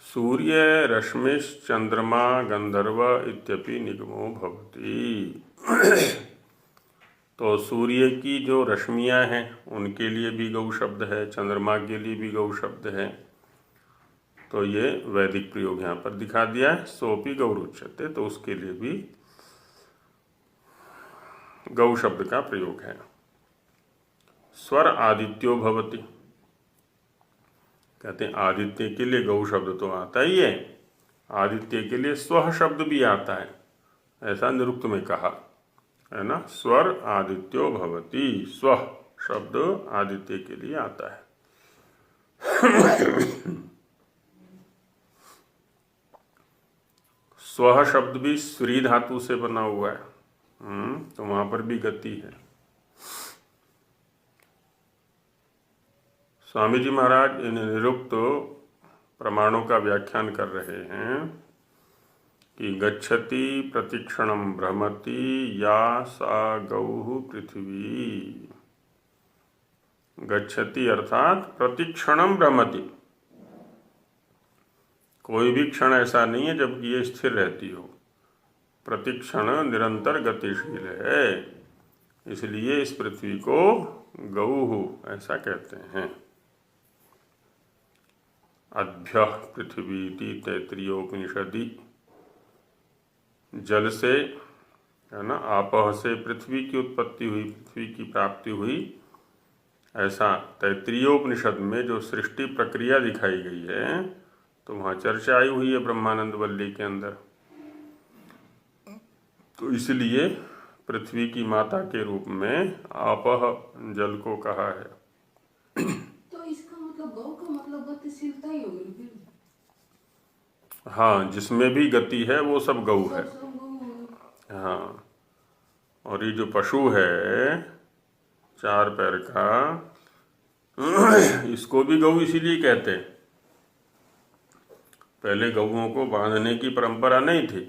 Speaker 2: सूर्य रश्मिश्चंद्रमा गंधर्व इत्यपि निगमो भवति, तो सूर्य की जो रश्मियां हैं उनके लिए भी गौ शब्द है, चंद्रमा के लिए भी गौ शब्द है, तो ये वैदिक प्रयोग यहाँ पर दिखा दिया है। सोपि गौरुच्यते, तो उसके लिए भी गौ शब्द का प्रयोग है। स्वर आदित्यो भवति, कहते हैं आदित्य के लिए गौ शब्द तो आता ही है, आदित्य के लिए स्व शब्द भी आता है, ऐसा निरुक्त में कहा है ना। स्वर आदित्यो भवति, स्व शब्द आदित्य के लिए आता है। स्व शब्द भी स्त्री धातु से बना हुआ है, तो वहां पर भी गति है। स्वामी जी महाराज इन निरुक्त प्रमाणों का व्याख्यान कर रहे हैं कि गच्छति प्रतिक्षणम भ्रमति या सा गौः पृथ्वी। गच्छति अर्थात प्रतिक्षणम भ्रमति, कोई भी क्षण ऐसा नहीं है जबकि ये स्थिर रहती हो, प्रतिक्षण निरंतर गतिशील है, इसलिए इस पृथ्वी को गौः ऐसा कहते हैं। अभ्य पृथ्वी तैत्तिरीयोपनिषदि, जल से है ना, आपह से पृथ्वी की उत्पत्ति हुई, पृथ्वी की प्राप्ति हुई, ऐसा तैत्तिरीयोपनिषद में जो सृष्टि प्रक्रिया दिखाई गई है, तो वहाँ चर्चा आई हुई है ब्रह्मानंद वल्ली के अंदर। तो इसलिए पृथ्वी की माता के रूप में आपह जल को कहा है।
Speaker 1: तो इसका मतलब गौ का मतलब गतिशीलता ही होगी फिर।
Speaker 2: हाँ, जिसमें भी गति है वो सब गौ है।
Speaker 1: सब गौ होगा।
Speaker 2: हाँ, और ये जो पशु है 4 पैर का, इसको भी गौ इसीलिए कहते हैं। पहले गौओं को बांधने की परंपरा नहीं थी,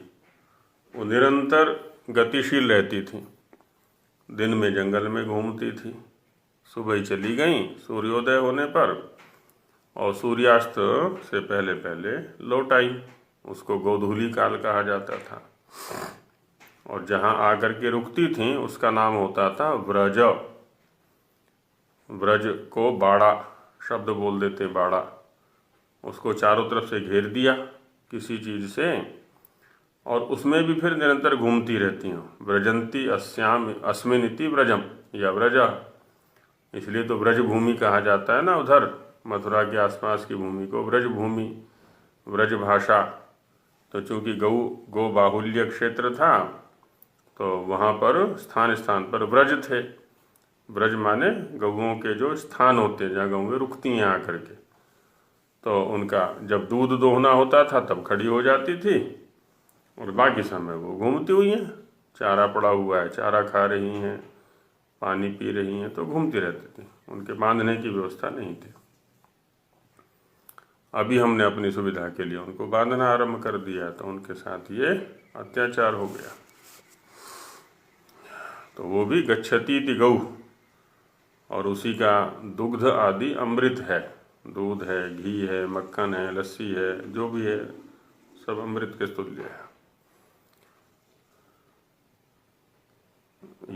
Speaker 2: वो निरंतर गतिशील रहती थी, दिन में जंगल में घूमती थी, सुबह चली गई सूर्योदय होने पर, और सूर्यास्त से पहले पहले लौट आई, उसको गोधूली काल कहा जाता था। और जहाँ आकर के रुकती थी उसका नाम होता था व्रज। व्रज को बाड़ा शब्द बोल देते, बाड़ा, उसको चारों तरफ से घेर दिया किसी चीज़ से, और उसमें भी फिर निरंतर घूमती रहती हूँ। व्रजंती अस्याम अस्मिन इति व्रजम या व्रजा, इसलिए तो व्रज भूमि कहा जाता है ना, उधर मथुरा के आसपास की भूमि को व्रज भूमि, व्रज भाषा। तो चूंकि गौ बाहुल्य क्षेत्र था, तो वहाँ पर स्थान स्थान पर व्रज थे। व्रज माने गौओं के जो स्थान होते हैं जहाँ गौएं रुकती हैं आकर के, तो उनका जब दूध दोहना होता था तब खड़ी हो जाती थी, और बाकी समय वो घूमती हुई हैं। चारा पड़ा हुआ है, चारा खा रही हैं, पानी पी रही हैं, तो घूमती रहती थी। उनके बांधने की व्यवस्था नहीं थी। अभी हमने अपनी सुविधा के लिए उनको बांधना आरंभ कर दिया, तो उनके साथ ये अत्याचार हो गया। तो वो भी गच्छति इति गौ, और उसी का दुग्ध आदि अमृत है। दूध है, घी है, मक्खन है, लस्सी है, जो भी है सब अमृत के तुल्य है।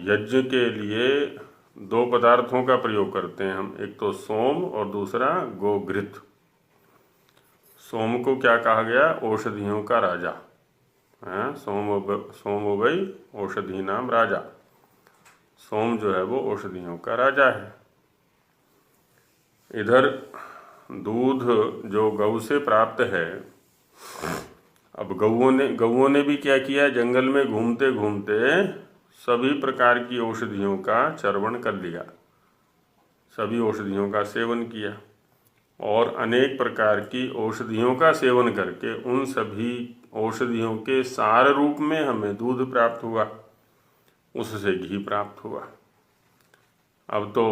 Speaker 2: यज्ञ के लिए दो पदार्थों का प्रयोग करते हैं हम, एक तो सोम और दूसरा गोघृत। सोम को क्या कहा गया? औषधियों का राजा। सोम हो गई औषधि नाम राजा। सोम जो है वो औषधियों का राजा है। इधर दूध जो गौ से प्राप्त है, अब गौओं ने भी क्या किया? जंगल में घूमते घूमते सभी प्रकार की औषधियों का चर्वण कर लिया, सभी औषधियों का सेवन किया, और अनेक प्रकार की औषधियों का सेवन करके उन सभी औषधियों के सार रूप में हमें दूध प्राप्त हुआ, उससे घी प्राप्त हुआ। अब तो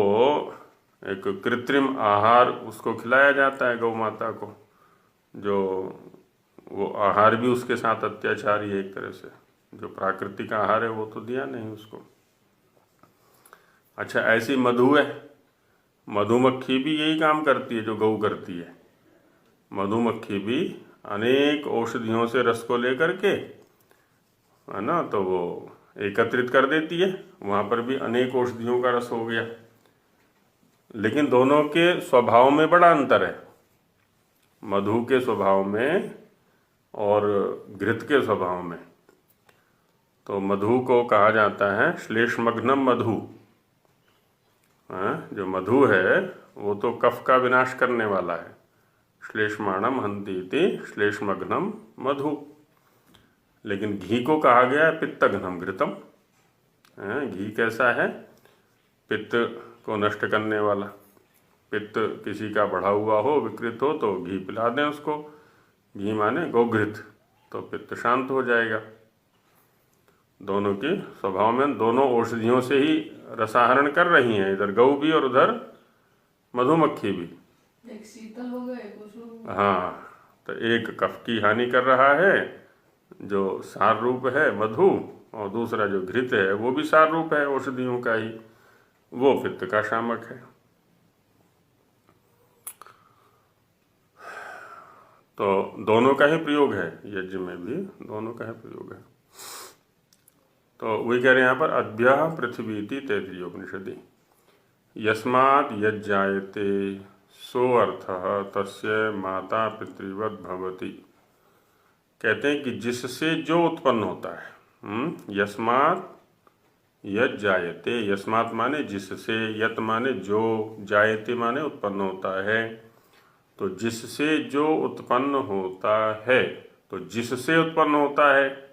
Speaker 2: एक कृत्रिम आहार उसको खिलाया जाता है गौ माता को, जो वो आहार भी उसके साथ अत्याचारी है एक तरह से। जो प्राकृतिक आहार है वो तो दिया नहीं उसको। अच्छा, ऐसी मधु है, मधुमक्खी भी यही काम करती है जो गौ करती है। मधुमक्खी भी अनेक औषधियों से रस को लेकर के, है ना, तो वो एकत्रित कर देती है। वहाँ पर भी अनेक औषधियों का रस हो गया, लेकिन दोनों के स्वभाव में बड़ा अंतर है। मधु के स्वभाव में और घृत के स्वभाव में। तो मधु को कहा जाता है श्लेष्मघ्नम मधु। जो मधु है वो तो कफ का विनाश करने वाला है। श्लेष्माणम हन्तीति श्लेष्मघ्नम मधु। लेकिन घी को कहा गया है पित्तघ्नम घृतम। घी कैसा है? पित्त को नष्ट करने वाला। पित्त किसी का बढ़ा हुआ हो, विकृत हो, तो घी पिला दें उसको। घी माने गोघृत, तो पित्त शांत हो जाएगा। दोनों के स्वभाव में दोनों औषधियों से ही रसाहरण कर रही हैं, इधर गौ भी और उधर मधुमक्खी भी।
Speaker 1: एक शीतल हो गए, कुछ
Speaker 2: हाँ, तो एक कफ की हानि कर रहा है जो सार रूप है मधु, और दूसरा जो घृत है वो भी सार रूप है औषधियों का ही, वो पित्त का शामक है। तो दोनों का ही प्रयोग है, यज्ञ में भी दोनों का ही प्रयोग है। तो वही कह रहे हैं यहाँ पर, अभ्य पृथ्वीति तैत्तिरीयोपनिषदि यस्मात् यज्जायते सो अर्थः तस्य माता पितृवत् भवति। कहते हैं कि जिससे जो उत्पन्न होता है, यस्मात् यज्जायते, यस्मात् माने जिससे, यत माने जो, जायते माने उत्पन्न होता है। तो जिससे जो उत्पन्न होता है, तो जिससे उत्पन्न होता है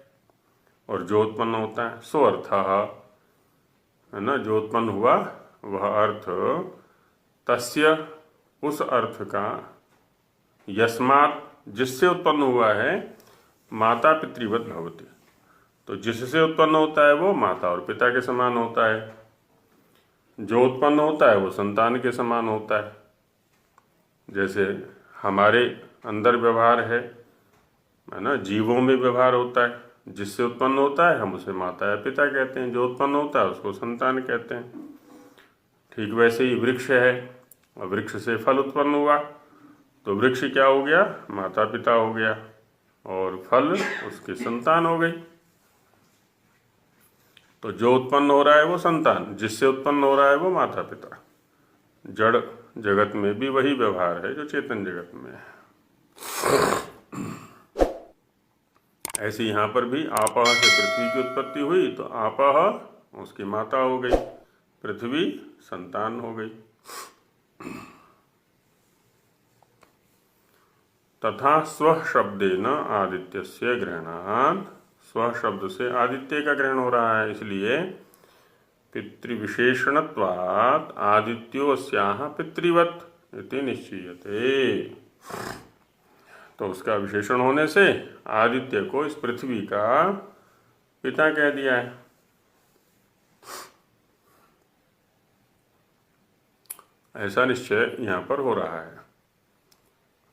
Speaker 2: और जो उत्पन्न होता है, सो अर्थः, है ना, जो उत्पन्न हुआ वह अर्थ, तस्य उस अर्थ का, यस्मात् जिससे उत्पन्न हुआ है, माता पितृवत् भवति। तो जिससे उत्पन्न होता है वो माता और पिता के समान होता है। जो उत्पन्न होता है वो संतान के समान होता है। जैसे हमारे अंदर व्यवहार है ना, जीवों में व्यवहार होता है। जिससे उत्पन्न होता है हम उसे माता या पिता कहते हैं, जो उत्पन्न होता है उसको संतान कहते हैं। ठीक वैसे ही वृक्ष है, और वृक्ष से फल उत्पन्न हुआ, तो वृक्ष क्या हो गया? माता पिता हो गया, और फल उसकी संतान हो गई। तो जो उत्पन्न हो रहा है वो संतान, जिससे उत्पन्न हो रहा है वो माता पिता। जड़ जगत में भी वही व्यवहार है जो चेतन जगत में है। ऐसे यहाँ पर भी आपह से पृथ्वी की उत्पत्ति हुई तो आपह उसकी माता हो गई, पृथ्वी संतान हो गई। तथा स्व शब्देन आदित्यस्य ग्रहणात्, स्व शब्द से आदित्य का ग्रहण हो रहा है, इसलिए पितृविशेषणत्वात् आदित्यो अस्याः पितृवत् इति निश्चीयते। तो उसका विशेषण होने से आदित्य को इस पृथ्वी का पिता कह दिया है। ऐसा निश्चय यहाँ पर हो रहा है।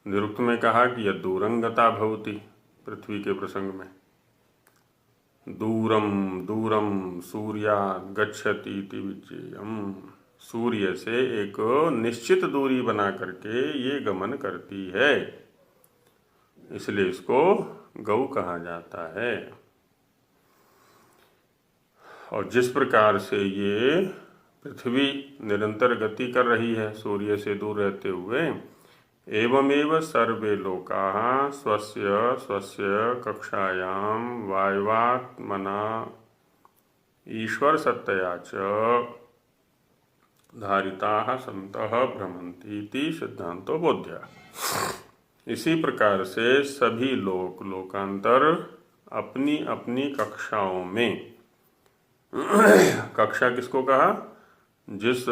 Speaker 2: निरुक्त में कहा कि यह दूरंगता भवति, पृथ्वी के प्रसंग में दूरम दूरम सूर्यात् गच्छति इति विज्ञेयम्, सूर्य से एक निश्चित दूरी बना करके ये गमन करती है, इसलिए इसको गौ कहा जाता है। और जिस प्रकार से ये पृथ्वी निरंतर गति कर रही है सूर्य से दूर रहते हुए, एवमेव सर्वे लोकाः स्वस्य स्वस्य कक्षायां वायवात्मना ईश्वर सत्तया च धारिताः सन्तः भ्रमन्ति इति सिद्धान्तो बोध्यः। इसी प्रकार से सभी लोक लोकांतर अपनी अपनी कक्षाओं में, कक्षा किसको कहा, जिस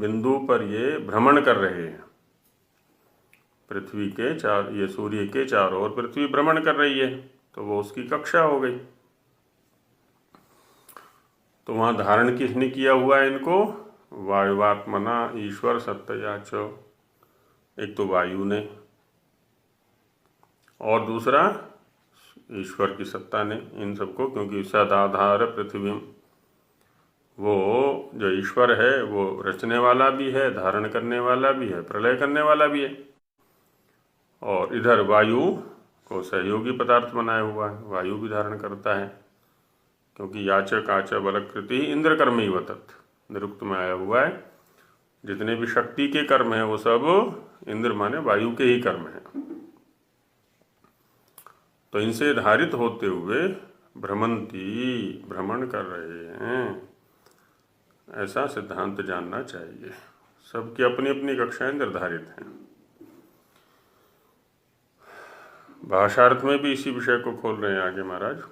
Speaker 2: बिंदु पर ये भ्रमण कर रहे हैं, पृथ्वी के चार, ये सूर्य के चारों ओर पृथ्वी भ्रमण कर रही है तो वो उसकी कक्षा हो गई। तो वहां धारण किसने किया हुआ है इनको, वायुवात्मना ईश्वर सत्तया च, एक तो वायु ने और दूसरा ईश्वर की सत्ता ने इन सबको, क्योंकि सदाधार पृथ्वी, वो जो ईश्वर है वो रचने वाला भी है, धारण करने वाला भी है, प्रलय करने वाला भी है। और इधर वायु को सहयोगी पदार्थ बनाया हुआ है, वायु भी धारण करता है, क्योंकि याच काच बलकृति इंद्र कर्म ही वतत, निरुक्त में आया हुआ है। जितने भी शक्ति के कर्म हैं वो सब इंद्र माने वायु के ही कर्म हैं। तो इनसे धारित होते हुए भ्रमंती, भ्रमण कर रहे हैं, ऐसा सिद्धांत जानना चाहिए। सबकी अपनी अपनी कक्षाएं निर्धारित हैं। भाषार्थ में भी इसी विषय को खोल रहे हैं आगे महाराज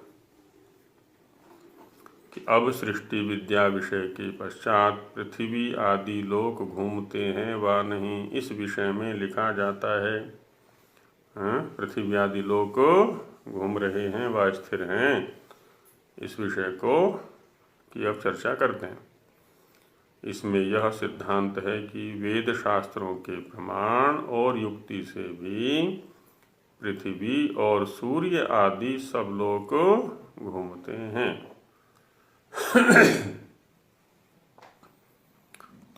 Speaker 2: कि अब सृष्टि विद्या विषय के पश्चात पृथ्वी आदि लोक घूमते हैं व नहीं, इस विषय में लिखा जाता है। पृथ्वी आदि लोक घूम रहे हैं व स्थिर हैं, इस विषय को की अब चर्चा करते हैं। इसमें यह सिद्धांत है कि वेद शास्त्रों के प्रमाण और युक्ति से भी पृथ्वी और सूर्य आदि सब लोग घूमते हैं।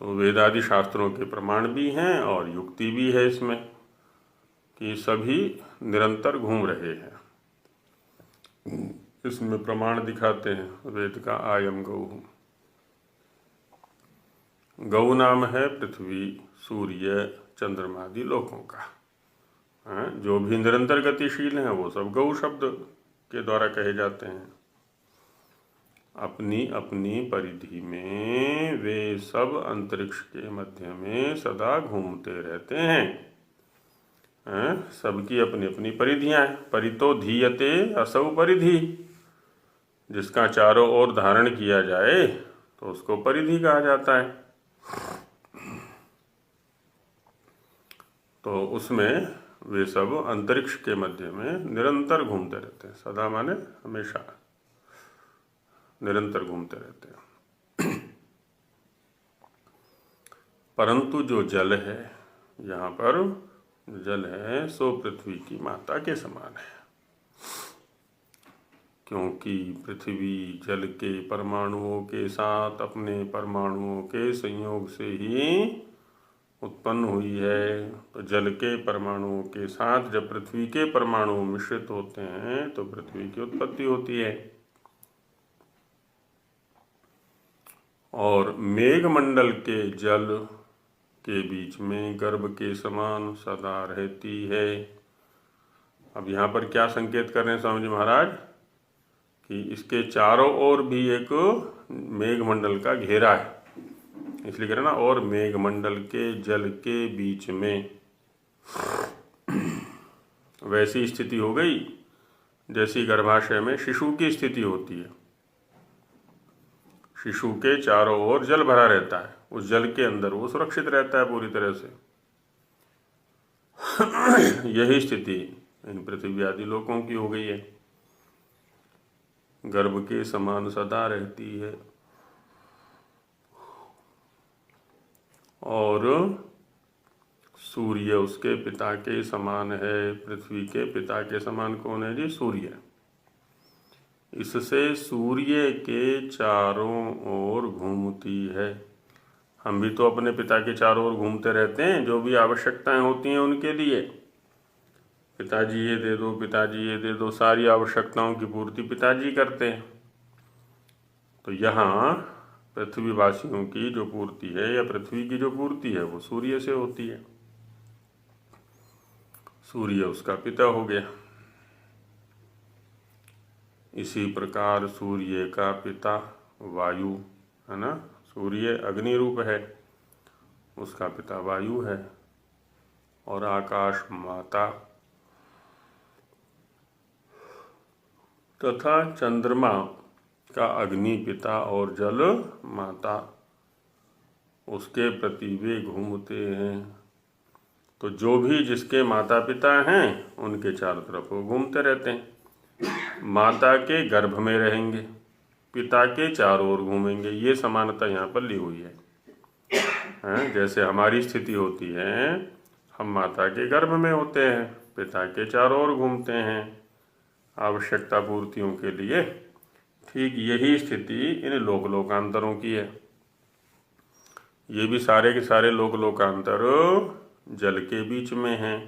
Speaker 2: तो वेदादि शास्त्रों के प्रमाण भी हैं और युक्ति भी है इसमें कि सभी निरंतर घूम रहे हैं। इसमें प्रमाण दिखाते हैं वेद का आयम गौ। गौ नाम है पृथ्वी, सूर्य, चंद्रमा आदि लोकों का। जो भी निरंतर गतिशील हैं वो सब गौ शब्द के द्वारा कहे जाते हैं। अपनी अपनी परिधि में वे सब अंतरिक्ष के मध्य में सदा घूमते रहते हैं। सबकी अपनी अपनी परिधियां हैं। परितो धीयते असौ परिधि, जिसका चारों ओर धारण किया जाए तो उसको परिधि कहा जाता है। तो उसमें वे सब अंतरिक्ष के मध्य में निरंतर घूमते रहते हैं। सदा माने हमेशा, निरंतर घूमते रहते हैं। परंतु जो जल है, यहाँ पर जल है सो पृथ्वी की माता के समान है, क्योंकि पृथ्वी जल के परमाणुओं के साथ अपने परमाणुओं के संयोग से ही उत्पन्न हुई है। तो जल के परमाणुओं के साथ जब पृथ्वी के परमाणु मिश्रित होते हैं तो पृथ्वी की उत्पत्ति होती है। और मेघमंडल के जल के बीच में गर्भ के समान सदा रहती है। अब यहाँ पर क्या संकेत कर रहे हैं स्वामी जी महाराज कि इसके चारों ओर भी एक मेघमंडल का घेरा है, इसलिए कह रहे ना, और मेघमंडल के जल के बीच में वैसी स्थिति हो गई जैसी गर्भाशय में शिशु की स्थिति होती है। शिशु के चारों ओर जल भरा रहता है, उस जल के अंदर वो सुरक्षित रहता है पूरी तरह से। यही स्थिति इन पृथ्वी आदि लोकों की हो गई है, गर्भ के समान सदा रहती है। और सूर्य उसके पिता के समान है। पृथ्वी के पिता के समान कौन है जी? सूर्य। इससे सूर्य के चारों ओर घूमती है। हम भी तो अपने पिता के चारों ओर घूमते रहते हैं, जो भी आवश्यकताएं होती हैं उनके लिए। पिताजी ये दे दो, पिताजी ये दे दो, सारी आवश्यकताओं की पूर्ति पिताजी करते हैं। तो यहाँ पृथ्वीवासियों की जो पूर्ति है या पृथ्वी की जो पूर्ति है वो सूर्य से होती है। सूर्य उसका पिता हो गया। इसी प्रकार सूर्य का पिता वायु है ना, सूर्य अग्नि रूप है, उसका पिता वायु है। और आकाश माता तथा चंद्रमा का अग्नि पिता और जल माता, उसके प्रति वे घूमते हैं। तो जो भी जिसके माता पिता हैं उनके चारों तरफ वो घूमते रहते हैं। माता के गर्भ में रहेंगे, पिता के चारों ओर घूमेंगे। ये समानता यहाँ पर ली हुई है। जैसे हमारी स्थिति होती है, हम माता के गर्भ में होते हैं, पिता के चारों ओर घूमते हैं आवश्यकता पूर्तियों के लिए। ठीक यही स्थिति इन लोक लोकांतरों की है। ये भी सारे के सारे लोक लोकांतर जल के बीच में हैं,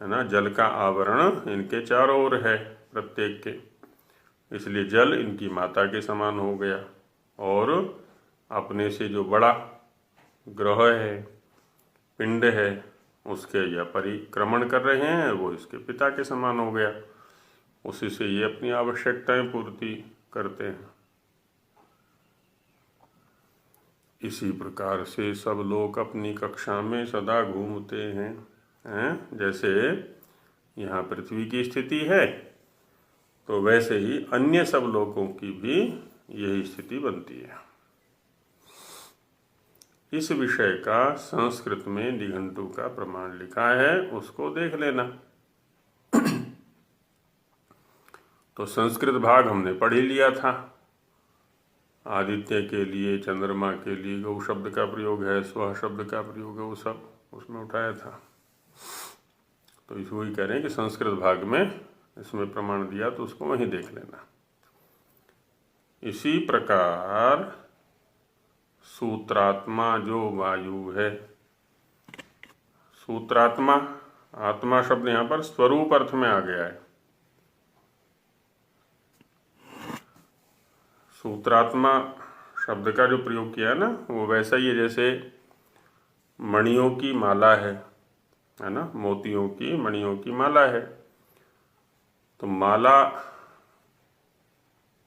Speaker 2: है ना। जल का आवरण इनके चारों ओर है प्रत्येक के, इसलिए जल इनकी माता के समान हो गया। और अपने से जो बड़ा ग्रह है, पिंड है, उसके यह परिक्रमण कर रहे हैं, वो इसके पिता के समान हो गया। उसी से ये अपनी आवश्यकताएं पूर्ति करते हैं। इसी प्रकार से सब लोग अपनी कक्षा में सदा घूमते हैं। जैसे यहाँ पृथ्वी की स्थिति है, तो वैसे ही अन्य सब लोगों की भी यही स्थिति बनती है। इस विषय का संस्कृत में निघंटु का प्रमाण लिखा है, उसको देख लेना। तो संस्कृत भाग हमने पढ़ ही लिया था। आदित्य के लिए, चंद्रमा के लिए गौ शब्द का प्रयोग है, स्व शब्द का प्रयोग है, वो सब उसमें उठाया था। तो इसको ही कह रहे हैं कि संस्कृत भाग में इसमें प्रमाण दिया, तो उसको वहीं देख लेना। इसी प्रकार सूत्रात्मा जो वायु है, सूत्रात्मा, आत्मा शब्द यहाँ पर स्वरूप अर्थ में आ गया है। सूत्रात्मा शब्द का जो प्रयोग किया है ना, वो वैसा ही है जैसे मणियों की माला है ना, मोतियों की मणियों की माला है। तो माला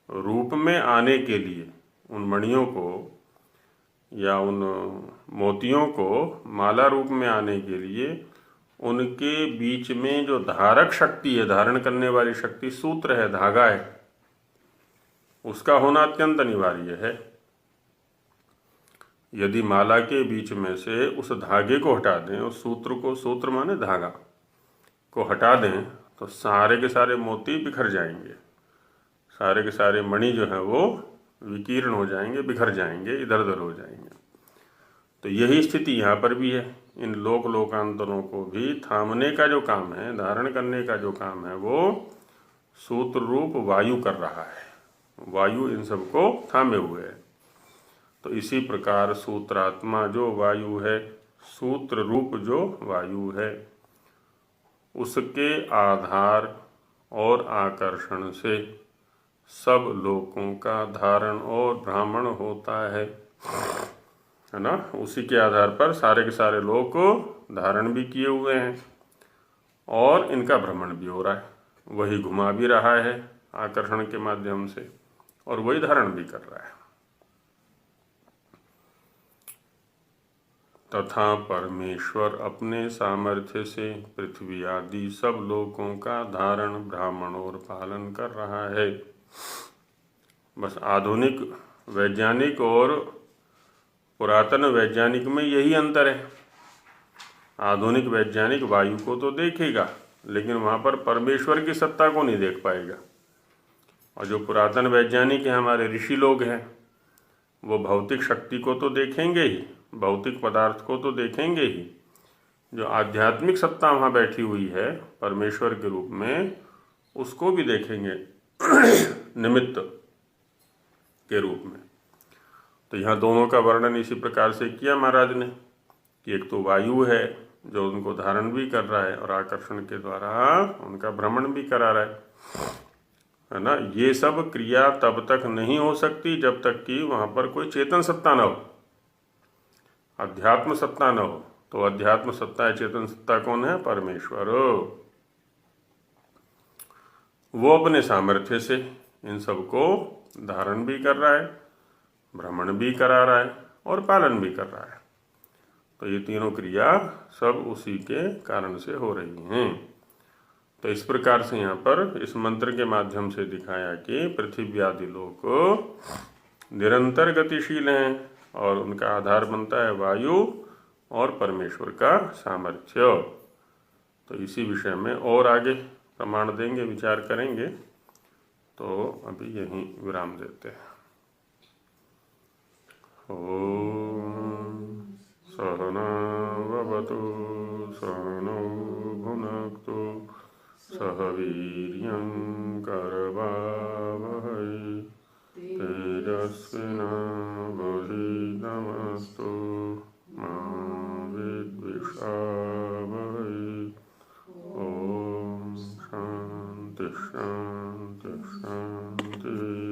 Speaker 2: रूप में आने के लिए उन मणियों को या उन मोतियों को माला रूप में आने के लिए उनके बीच में जो धारक शक्ति है, धारण करने वाली शक्ति, सूत्र है, धागा है, उसका होना अत्यंत अनिवार्य है। यदि माला के बीच में से उस धागे को हटा दें, उस सूत्र को, सूत्र माने धागा को हटा दें, तो सारे के सारे मोती बिखर जाएंगे, सारे के सारे मणि जो है वो विकीर्ण हो जाएंगे, बिखर जाएंगे, इधर उधर हो जाएंगे। तो यही स्थिति यहाँ पर भी है। इन लोक लोकांतरों को भी थामने का जो काम है, धारण करने का जो काम है, वो सूत्र रूप वायु कर रहा है। वायु इन सबको थामे हुए है। तो इसी प्रकार सूत्रात्मा जो वायु है, सूत्र रूप जो वायु है, उसके आधार और आकर्षण से सब लोकों का धारण और भ्रमण होता है ना। उसी के आधार पर सारे के सारे लोग धारण भी किए हुए हैं और इनका भ्रमण भी हो रहा है, वही घुमा भी रहा है आकर्षण के माध्यम से और वही धारण भी कर रहा है। तथा परमेश्वर अपने सामर्थ्य से पृथ्वी आदि सब लोकों का धारण, भ्रमण और पालन कर रहा है। बस आधुनिक वैज्ञानिक और पुरातन वैज्ञानिक में यही अंतर है। आधुनिक वैज्ञानिक वायु को तो देखेगा, लेकिन वहाँ पर परमेश्वर की सत्ता को नहीं देख पाएगा। और जो पुरातन वैज्ञानिक हैं, हमारे ऋषि लोग हैं, वो भौतिक शक्ति को तो देखेंगे ही, भौतिक पदार्थ को तो देखेंगे ही, जो आध्यात्मिक सत्ता वहाँ बैठी हुई है परमेश्वर के रूप में, उसको भी देखेंगे निमित्त के रूप में। तो यहाँ दोनों का वर्णन इसी प्रकार से किया महाराज ने कि एक तो वायु है जो उनको धारण भी कर रहा है और आकर्षण के द्वारा उनका भ्रमण भी करा रहा है ना। ये सब क्रिया तब तक नहीं हो सकती जब तक कि वहाँ पर कोई चेतन सत्ता न हो, अध्यात्म सत्ता न हो। तो अध्यात्म सत्ता है, चेतन सत्ता कौन है? परमेश्वर। वो अपने सामर्थ्य से इन सबको धारण भी कर रहा है, भ्रमण भी करा रहा है और पालन भी कर रहा है। तो ये तीनों क्रिया सब उसी के कारण से हो रही हैं। तो इस प्रकार से यहाँ पर इस मंत्र के माध्यम से दिखाया कि पृथ्वी आदि लोक निरंतर गतिशील हैं और उनका आधार बनता है वायु और परमेश्वर का सामर्थ्य। तो इसी विषय में और आगे प्रमाण देंगे, विचार करेंगे। तो अभी यहीं विराम देते हैं। ओम सहना भवतु सहनौ भुनक्तु सह वीर्यं करवावहै तेजस्विनावधीतमस्तु मा विद्विषावहै। ओम शांति शांति शांति।